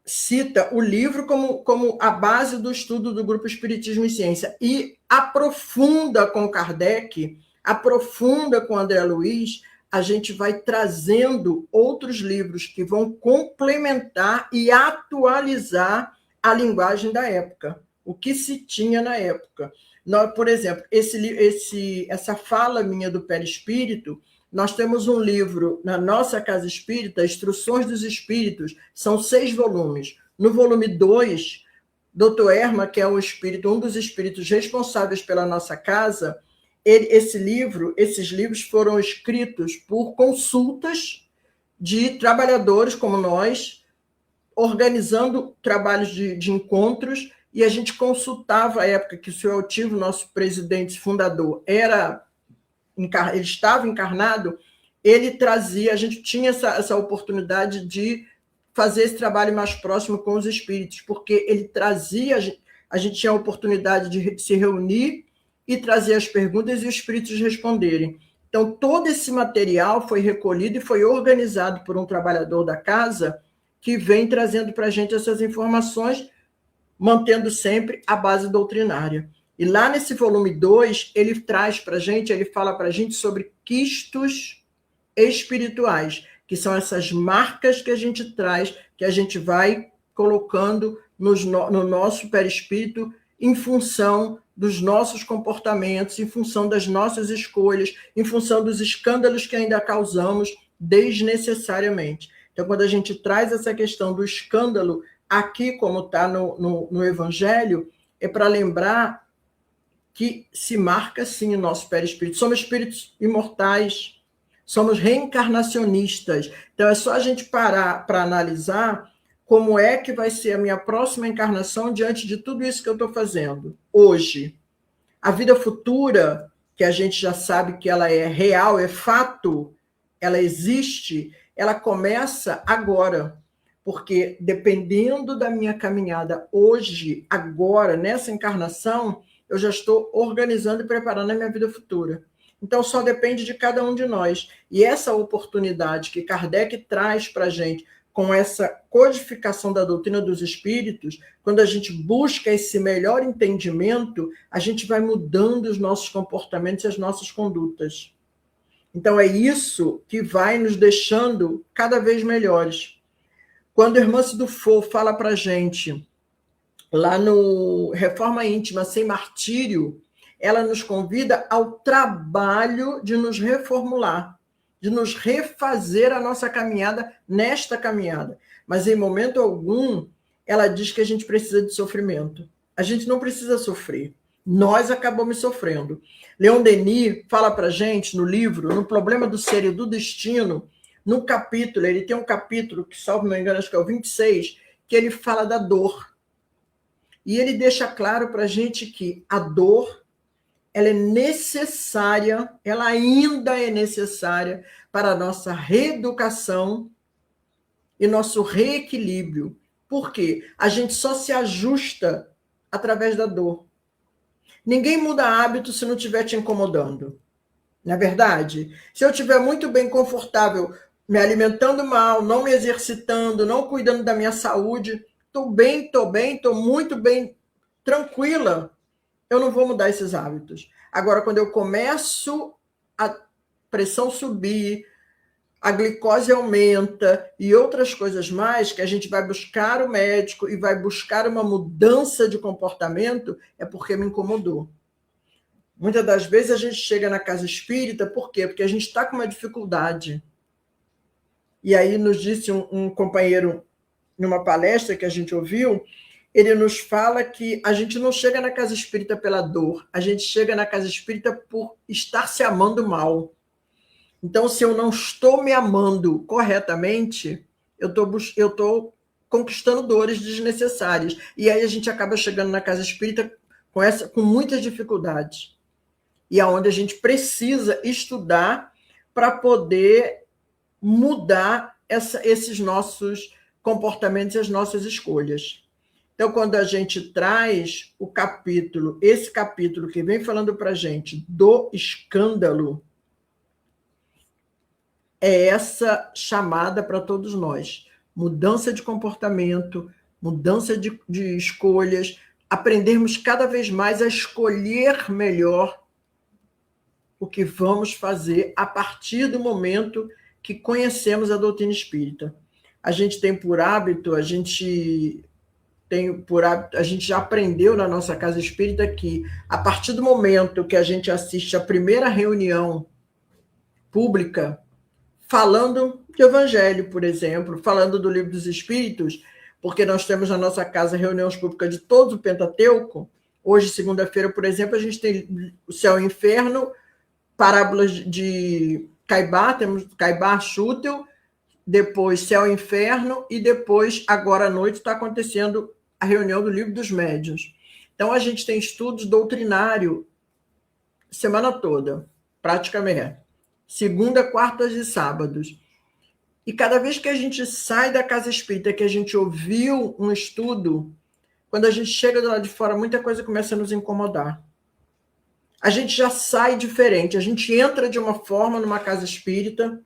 Speaker 3: cita o livro como a base do estudo do Grupo Espiritismo e Ciência e aprofunda com Kardec, aprofunda com André Luiz, a gente vai trazendo outros livros que vão complementar e atualizar a linguagem da época, o que se tinha na época. Por exemplo, essa fala minha do Perispírito, nós temos um livro na nossa casa espírita, Instruções dos Espíritos, são 6 volumes. No volume 2, Dr. Erma, que é um dos espíritos responsáveis pela nossa casa, esses livros foram escritos por consultas de trabalhadores como nós, organizando trabalhos de encontros, e a gente consultava à época que o senhor Altivo, nosso presidente fundador, ele estava encarnado, ele trazia, a gente tinha essa oportunidade de fazer esse trabalho mais próximo com os espíritos, porque ele trazia, a gente tinha a oportunidade de se reunir e trazer as perguntas e os espíritos responderem. Então, todo esse material foi recolhido e foi organizado por um trabalhador da casa que vem trazendo para a gente essas informações, mantendo sempre a base doutrinária. E lá nesse volume 2, ele traz para a gente, ele fala para a gente sobre quistos espirituais, que são essas marcas que a gente traz, que a gente vai colocando no nosso perispírito em função dos nossos comportamentos, em função das nossas escolhas, em função dos escândalos que ainda causamos desnecessariamente. Então, quando a gente traz essa questão do escândalo, aqui, como está no Evangelho, é para lembrar que se marca, sim, o nosso perispírito. Somos espíritos imortais, somos reencarnacionistas. Então, é só a gente parar para analisar como é que vai ser a minha próxima encarnação diante de tudo isso que eu estou fazendo hoje. A vida futura, que a gente já sabe que ela é real, é fato, ela existe, ela começa agora. Porque dependendo da minha caminhada hoje, agora, nessa encarnação, eu já estou organizando e preparando a minha vida futura. Então, só depende de cada um de nós. E essa oportunidade que Kardec traz para a gente, com essa codificação da doutrina dos espíritos, quando a gente busca esse melhor entendimento, a gente vai mudando os nossos comportamentos e as nossas condutas. Então, é isso que vai nos deixando cada vez melhores. Quando a irmã Cidufo fala para a gente, lá no Reforma Íntima Sem Martírio, ela nos convida ao trabalho de nos reformular, de nos refazer a nossa caminhada nesta caminhada. Mas, em momento algum, ela diz que a gente precisa de sofrimento. A gente não precisa sofrer. Nós acabamos sofrendo. Leon Denis fala para a gente, no livro, No Problema do Ser e do Destino, no capítulo, ele tem um capítulo, que, salvo me engano, acho que é o 26, que ele fala da dor. E ele deixa claro para a gente que a dor, ela é necessária, ela ainda é necessária para a nossa reeducação e nosso reequilíbrio. Por quê? A gente só se ajusta através da dor. Ninguém muda hábito se não estiver te incomodando. Não é verdade? Se eu estiver muito bem confortável, me alimentando mal, não me exercitando, não cuidando da minha saúde, estou muito bem, tranquila, eu não vou mudar esses hábitos. Agora, quando eu começo a pressão subir, a glicose aumenta e outras coisas mais, que a gente vai buscar o médico e vai buscar uma mudança de comportamento, é porque me incomodou. Muitas das vezes a gente chega na casa espírita, por quê? Porque a gente está com uma dificuldade. E aí nos disse um companheiro, numa palestra que a gente ouviu, ele nos fala que a gente não chega na casa espírita pela dor, a gente chega na casa espírita por estar se amando mal. Então, se eu não estou me amando corretamente, eu estou conquistando dores desnecessárias. E aí a gente acaba chegando na casa espírita com muitas dificuldades. E aonde a gente precisa estudar para poder mudar esses nossos comportamentos e as nossas escolhas. Então, quando a gente traz esse capítulo que vem falando para a gente do escândalo, é essa chamada para todos nós. Mudança de comportamento, mudança de escolhas, aprendermos cada vez mais a escolher melhor o que vamos fazer a partir do momento que conhecemos a doutrina espírita. A gente tem por hábito, a gente já aprendeu na nossa casa espírita que, a partir do momento que a gente assiste a primeira reunião pública, falando de Evangelho, por exemplo, falando do Livro dos Espíritos, porque nós temos na nossa casa reuniões públicas de todo o Pentateuco. Hoje, segunda-feira, por exemplo, a gente tem o Céu e o Inferno, parábolas de Caibá, temos Caibá, Chútil, depois Céu e Inferno, e depois, agora à noite, está acontecendo a reunião do Livro dos Médiuns. Então, a gente tem estudos doutrinários semana toda, praticamente. Segunda, quartas e sábados. E cada vez que a gente sai da casa espírita, que a gente ouviu um estudo, quando a gente chega do lado de fora, muita coisa começa a nos incomodar. A gente já sai diferente, a gente entra de uma forma numa casa espírita,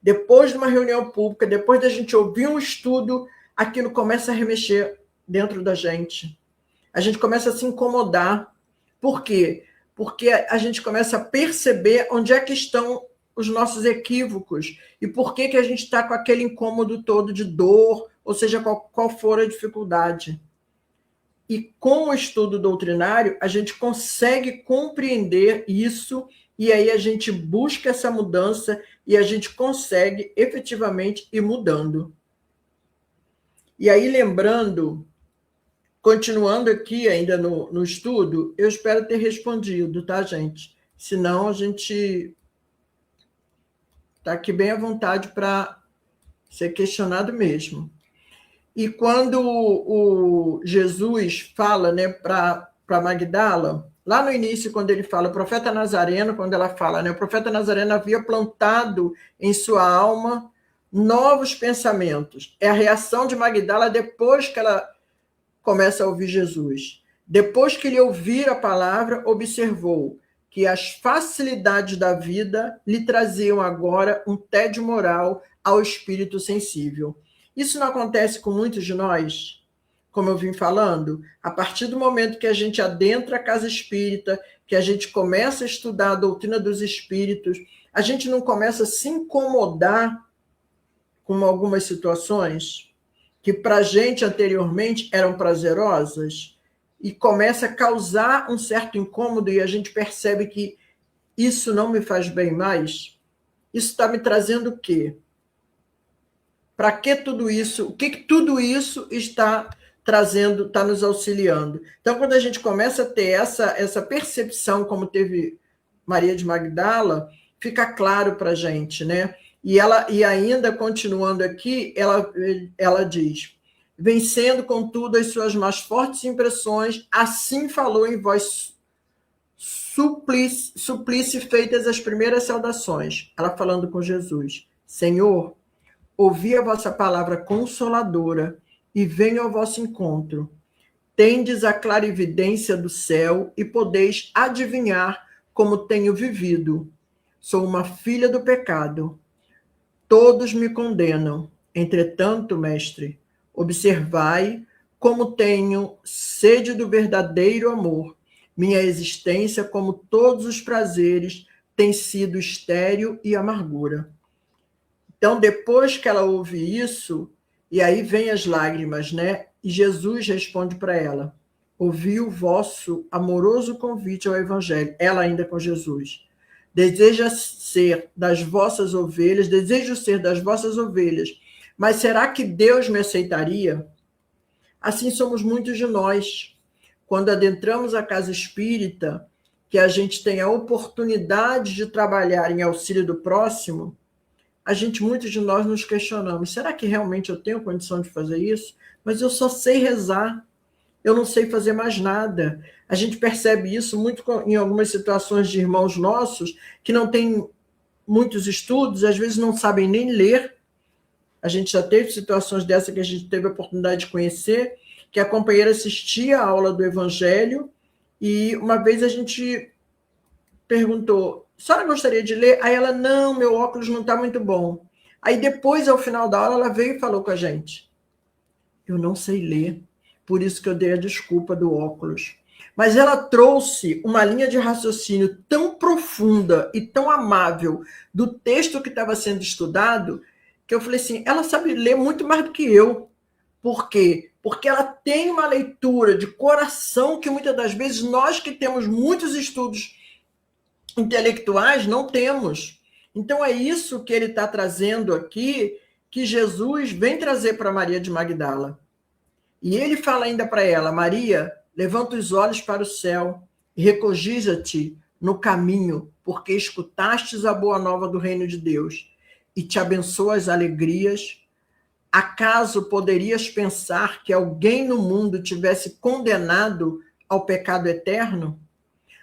Speaker 3: depois de uma reunião pública, depois da gente ouvir um estudo, aquilo começa a remexer dentro da gente. A gente começa a se incomodar. Por quê? Porque a gente começa a perceber onde é que estão os nossos equívocos e por que a gente está com aquele incômodo todo de dor, ou seja, qual for a dificuldade. E com o estudo doutrinário, a gente consegue compreender isso e aí a gente busca essa mudança e a gente consegue efetivamente ir mudando. E aí, lembrando, continuando aqui ainda no estudo, eu espero ter respondido, tá, gente? Senão a gente está aqui bem à vontade para ser questionado mesmo. E quando o Jesus fala, né, para Magdala, lá no início, quando ele fala, o profeta Nazareno, quando ela fala, né, o profeta Nazareno havia plantado em sua alma novos pensamentos. É a reação de Magdala depois que ela começa a ouvir Jesus. Depois que ele ouvir a palavra, observou que as facilidades da vida lhe traziam agora um tédio moral ao espírito sensível. Isso não acontece com muitos de nós, como eu vim falando? A partir do momento que a gente adentra a casa espírita, que a gente começa a estudar a doutrina dos espíritos, a gente não começa a se incomodar com algumas situações que para a gente anteriormente eram prazerosas e começa a causar um certo incômodo e a gente percebe que isso não me faz bem mais? Isso está me trazendo o quê? Para que tudo isso? O que tudo isso está trazendo, está nos auxiliando? Então, quando a gente começa a ter essa percepção, como teve Maria de Magdala, fica claro para a gente, né? E ainda, continuando aqui, ela diz, vencendo, contudo, as suas mais fortes impressões, assim falou em voz suplice feitas as primeiras saudações. Ela falando com Jesus, Senhor, ouvi a vossa palavra consoladora e venho ao vosso encontro. Tendes a clarividência do céu e podeis adivinhar como tenho vivido. Sou uma filha do pecado. Todos me condenam. Entretanto, mestre, observai como tenho sede do verdadeiro amor. Minha existência, como todos os prazeres, tem sido estéril e amargura. Então, depois que ela ouve isso, e aí vem as lágrimas, né? E Jesus responde para ela, ouvi o vosso amoroso convite ao evangelho, ela ainda com Jesus. Desejo ser das vossas ovelhas, mas será que Deus me aceitaria? Assim somos muitos de nós. Quando adentramos a casa espírita, que a gente tem a oportunidade de trabalhar em auxílio do próximo, muitos de nós nos questionamos, será que realmente eu tenho condição de fazer isso? Mas eu só sei rezar, eu não sei fazer mais nada. A gente percebe isso muito em algumas situações de irmãos nossos que não têm muitos estudos, às vezes não sabem nem ler. A gente já teve situações dessa que a gente teve a oportunidade de conhecer, que a companheira assistia à aula do Evangelho e uma vez a gente perguntou, a senhora gostaria de ler? Aí ela, não, meu óculos não está muito bom. Aí depois, ao final da aula, ela veio e falou com a gente, eu não sei ler, por isso que eu dei a desculpa do óculos. Mas ela trouxe uma linha de raciocínio tão profunda e tão amável do texto que estava sendo estudado, que eu falei assim, ela sabe ler muito mais do que eu. Por quê? Porque ela tem uma leitura de coração que muitas das vezes nós que temos muitos estudos intelectuais não temos. Então é isso que ele está trazendo aqui, que Jesus vem trazer para Maria de Magdala. E ele fala ainda para ela, Maria, levanta os olhos para o céu e recogija-te no caminho, porque escutastes a boa nova do reino de Deus e te abençoa as alegrias. Acaso poderias pensar que alguém no mundo tivesse condenado ao pecado eterno?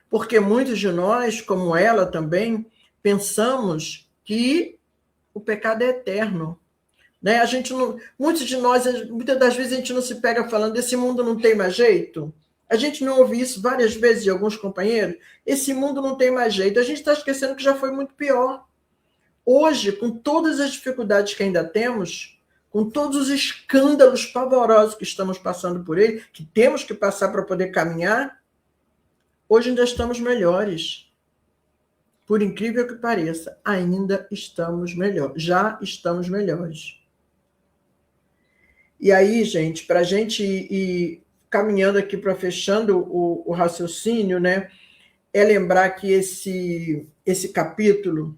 Speaker 3: Porque muitos de nós, como ela também, pensamos que o pecado é eterno. Né? A gente não, muitas das vezes a gente não se pega falando, esse mundo não tem mais jeito. A gente não ouve isso várias vezes de alguns companheiros, esse mundo não tem mais jeito. A gente está esquecendo que já foi muito pior. Hoje, com todas as dificuldades que ainda temos, com todos os escândalos pavorosos que estamos passando por ele, que temos que passar para poder caminhar, hoje ainda estamos melhores. por incrível que pareça, ainda estamos melhores, já estamos melhores. E aí, gente, para a gente ir caminhando aqui para fechando o raciocínio, né, é lembrar que esse capítulo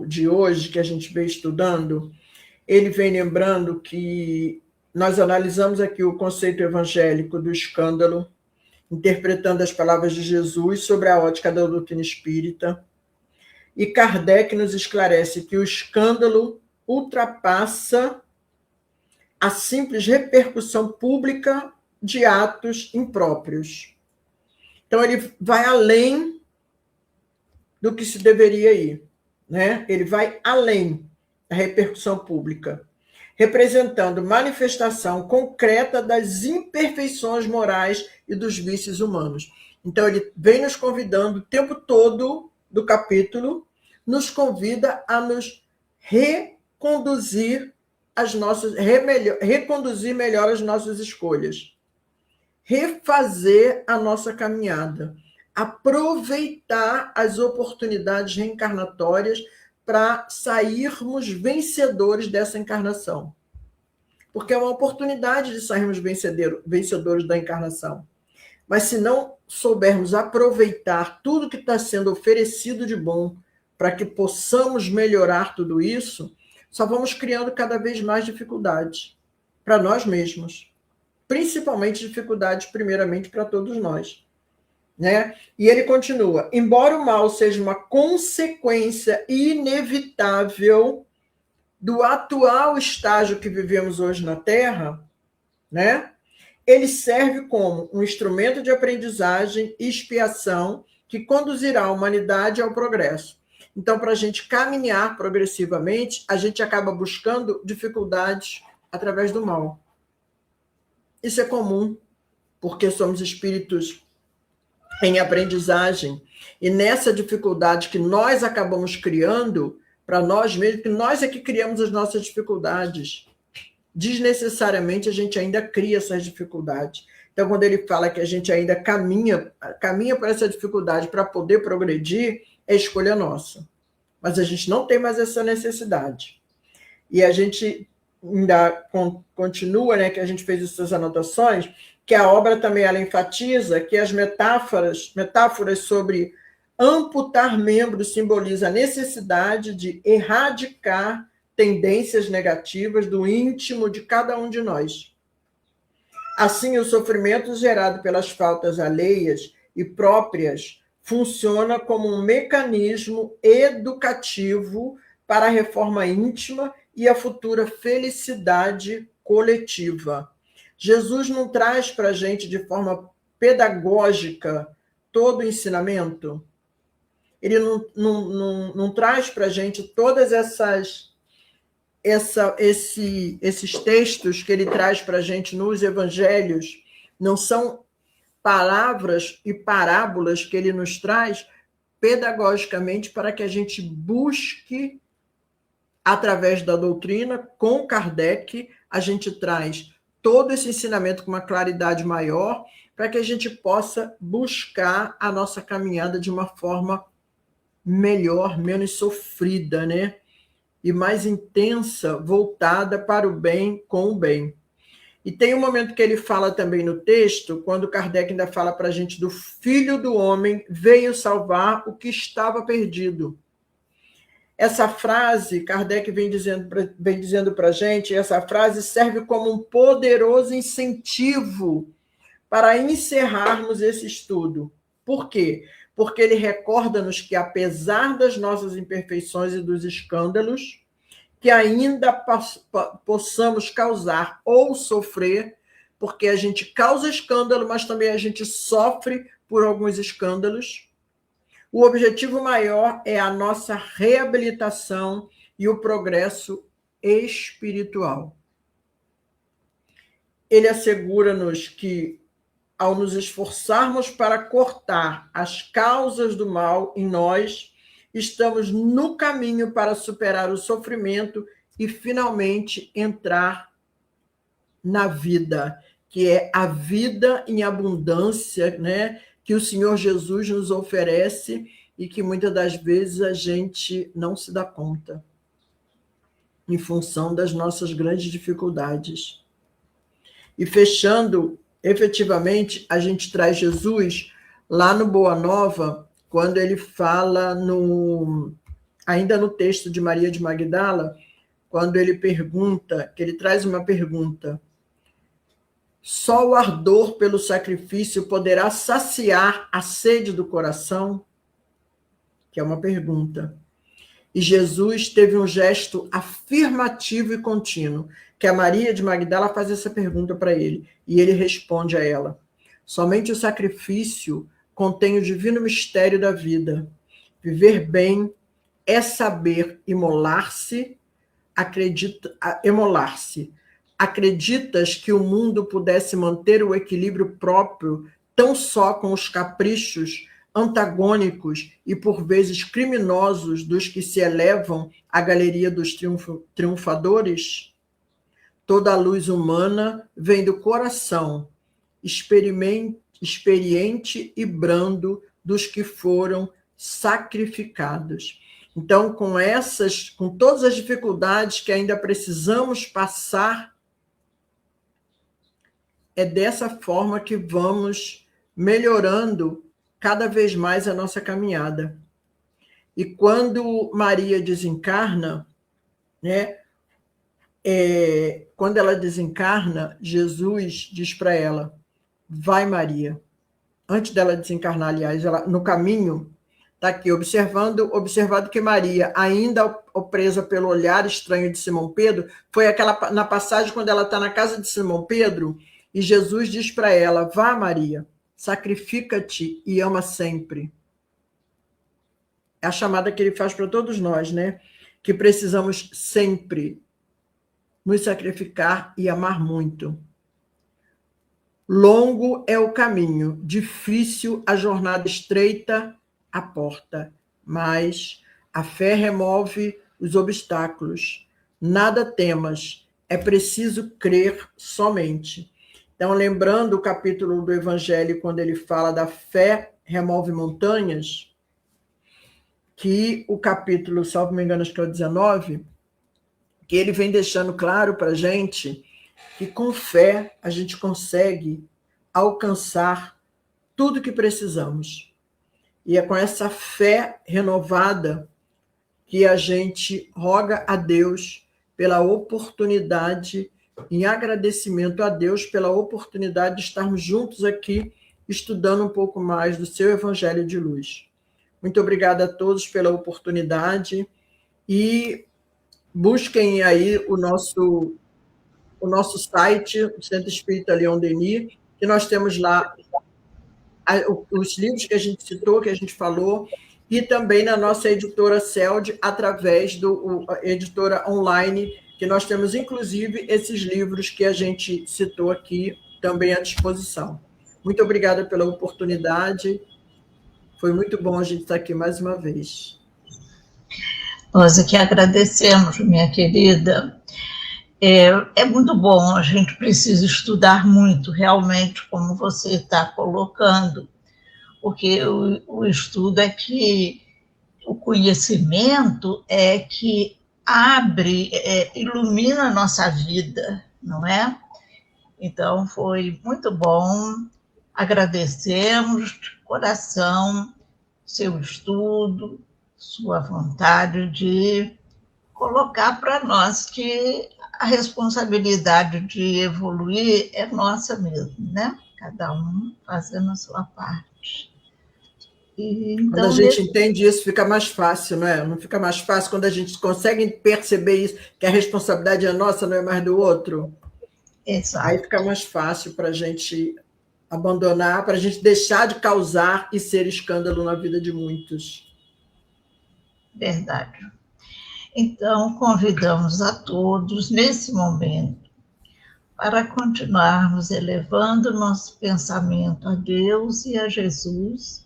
Speaker 3: de hoje, que a gente vem estudando, ele vem lembrando que nós analisamos aqui o conceito evangélico do escândalo, interpretando as palavras de Jesus sobre a ótica da doutrina espírita, e Kardec nos esclarece que o escândalo ultrapassa a simples repercussão pública de atos impróprios. Então, ele vai além do que se deveria ir, né? Ele vai além da repercussão pública, representando manifestação concreta das imperfeições morais e dos vícios humanos. Então, ele vem nos convidando o tempo todo do capítulo, nos convida a nos reconduzir melhor as nossas escolhas, refazer a nossa caminhada, aproveitar as oportunidades reencarnatórias para sairmos vencedores dessa encarnação. Porque é uma oportunidade de sairmos vencedores da encarnação. Mas se não soubermos aproveitar tudo que está sendo oferecido de bom para que possamos melhorar tudo isso, só vamos criando cada vez mais dificuldades para nós mesmos. Principalmente dificuldades, primeiramente, para todos nós. Né? E ele continua: embora o mal seja uma consequência inevitável do atual estágio que vivemos hoje na Terra, né? Ele serve como um instrumento de aprendizagem e expiação que conduzirá a humanidade ao progresso. Então, para a gente caminhar progressivamente, a gente acaba buscando dificuldades através do mal. Isso é comum, porque somos espíritos em aprendizagem. E nessa dificuldade que nós acabamos criando para nós mesmos, que nós é que criamos as nossas dificuldades. Desnecessariamente, a gente ainda cria essas dificuldades. Então, quando ele fala que a gente ainda caminha por essa dificuldade para poder progredir, é escolha nossa. Mas a gente não tem mais essa necessidade. E a gente ainda continua, né, que a gente fez essas anotações, que a obra também ela enfatiza que as metáforas sobre amputar membros simboliza a necessidade de erradicar tendências negativas do íntimo de cada um de nós. Assim, o sofrimento gerado pelas faltas alheias e próprias funciona como um mecanismo educativo para a reforma íntima e a futura felicidade coletiva. Jesus não traz para a gente de forma pedagógica todo o ensinamento? Ele não traz para a gente todas esses textos que ele traz para a gente nos evangelhos? Não são palavras e parábolas que ele nos traz pedagogicamente para que a gente busque, através da doutrina, com Kardec, a gente traz todo esse ensinamento com uma claridade maior, para que a gente possa buscar a nossa caminhada de uma forma melhor, menos sofrida, né? E mais intensa, voltada para o bem, com o bem. E tem um momento que ele fala também no texto, quando Kardec ainda fala para a gente do Filho do Homem veio salvar o que estava perdido. Essa frase, Kardec vem dizendo para a gente, essa frase serve como um poderoso incentivo para encerrarmos esse estudo. Por quê? Porque ele recorda-nos que, apesar das nossas imperfeições e dos escândalos, que ainda possamos causar ou sofrer, porque a gente causa escândalo, mas também a gente sofre por alguns escândalos. O objetivo maior é a nossa reabilitação e o progresso espiritual. Ele assegura-nos que, ao nos esforçarmos para cortar as causas do mal em nós, estamos no caminho para superar o sofrimento e finalmente entrar na vida, que é a vida em abundância, né? que o Senhor Jesus nos oferece e que muitas das vezes a gente não se dá conta, em função das nossas grandes dificuldades. E fechando, efetivamente, a gente traz Jesus lá no Boa Nova, quando ele fala ainda no texto de Maria de Magdala, quando ele pergunta, que ele traz uma pergunta: só o ardor pelo sacrifício poderá saciar a sede do coração? Que é uma pergunta. E Jesus teve um gesto afirmativo e contínuo, que a Maria de Magdala faz essa pergunta para ele, e ele responde a ela: somente o sacrifício contém o divino mistério da vida. Viver bem é saber imolar-se. Acreditas que o mundo pudesse manter o equilíbrio próprio tão só com os caprichos antagônicos e por vezes criminosos dos que se elevam à galeria dos triunfadores? Toda a luz humana vem do coração, experiente e brando dos que foram sacrificados. Então, com todas as dificuldades que ainda precisamos passar, é dessa forma que vamos melhorando cada vez mais a nossa caminhada. E quando Maria desencarna, né, quando ela desencarna, Jesus diz para ela: vai, Maria. Antes dela desencarnar, aliás, ela, no caminho, está aqui, observado que Maria, ainda presa pelo olhar estranho de Simão Pedro, foi aquela na passagem quando ela está na casa de Simão Pedro, e Jesus diz para ela: vá, Maria, sacrifica-te e ama sempre. É a chamada que ele faz para todos nós, né? Que precisamos sempre nos sacrificar e amar muito. Longo é o caminho, difícil a jornada, estreita a porta, mas a fé remove os obstáculos. Nada temas, é preciso crer somente. Então, lembrando o capítulo do Evangelho, quando ele fala da fé remove montanhas, que o capítulo, salvo me engano, acho que é o 19, que ele vem deixando claro para a gente que com fé a gente consegue alcançar tudo que precisamos. E é com essa fé renovada que a gente roga a Deus pela oportunidade, em agradecimento a Deus pela oportunidade de estarmos juntos aqui, estudando um pouco mais do seu Evangelho de Luz. Muito obrigada a todos pela oportunidade e busquem aí o nosso site, o Centro Espírita Leon Denis, que nós temos lá os livros que a gente citou, que a gente falou, e também na nossa editora CELD, através do editora online, que nós temos, inclusive, esses livros que a gente citou aqui também à disposição. Muito obrigada pela oportunidade. Foi muito bom a gente estar aqui mais uma vez.
Speaker 2: Nós aqui agradecemos, minha querida. É muito bom, a gente precisa estudar muito, realmente, como você está colocando, porque o estudo é que, o conhecimento é que abre, ilumina a nossa vida, não é? Então, foi muito bom, agradecemos de coração seu estudo, sua vontade de colocar para nós que a responsabilidade de evoluir é nossa mesmo, né? Cada um fazendo a sua parte.
Speaker 3: Então, quando a gente entende isso, fica mais fácil, não é? Não fica mais fácil quando a gente consegue perceber isso, que a responsabilidade é nossa, não é mais do outro?
Speaker 2: Exato.
Speaker 3: Aí fica mais fácil para a gente abandonar, para a gente deixar de causar e ser escândalo na vida de muitos.
Speaker 2: Verdade. Então, convidamos a todos, nesse momento, para continuarmos elevando nosso pensamento a Deus e a Jesus,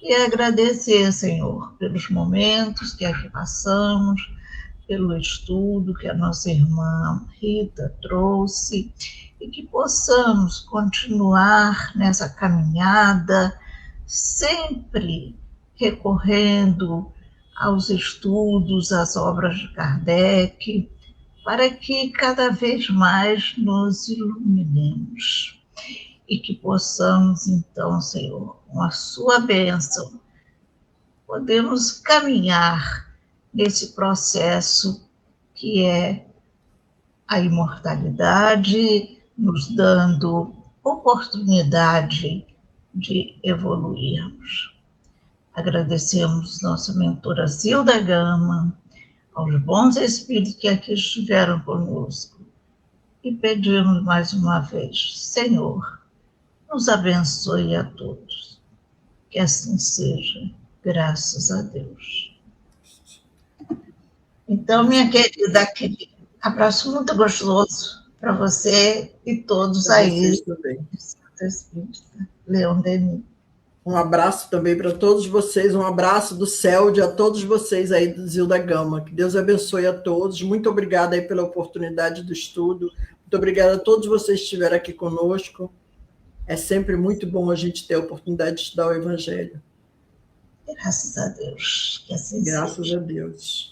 Speaker 2: e agradecer, Senhor, pelos momentos que aqui passamos, pelo estudo que a nossa irmã Rita trouxe, e que possamos continuar nessa caminhada, sempre recorrendo aos estudos, às obras de Kardec, para que cada vez mais nos iluminemos e que possamos, então, Senhor, com a sua bênção, podemos caminhar nesse processo que é a imortalidade, nos dando oportunidade de evoluirmos. Agradecemos nossa mentora Zilda Gama, aos bons espíritos que aqui estiveram conosco, e pedimos mais uma vez, Senhor, nos abençoe a todos. Que assim seja, graças a Deus. Então, minha querida, aquele abraço muito gostoso para você e todos
Speaker 3: Pra
Speaker 2: aí.
Speaker 3: vocês também.
Speaker 2: Santo Espírito, Leon Denis.
Speaker 3: Um abraço também para todos vocês, um abraço do céu a todos vocês aí do Zilda Gama. Que Deus abençoe a todos. Muito obrigada aí pela oportunidade do estudo. Muito obrigada a todos vocês que estiveram aqui conosco. É sempre muito bom a gente ter a oportunidade de estudar o Evangelho.
Speaker 2: Graças a Deus. Que assim
Speaker 3: Graças
Speaker 2: seja.
Speaker 3: a Deus.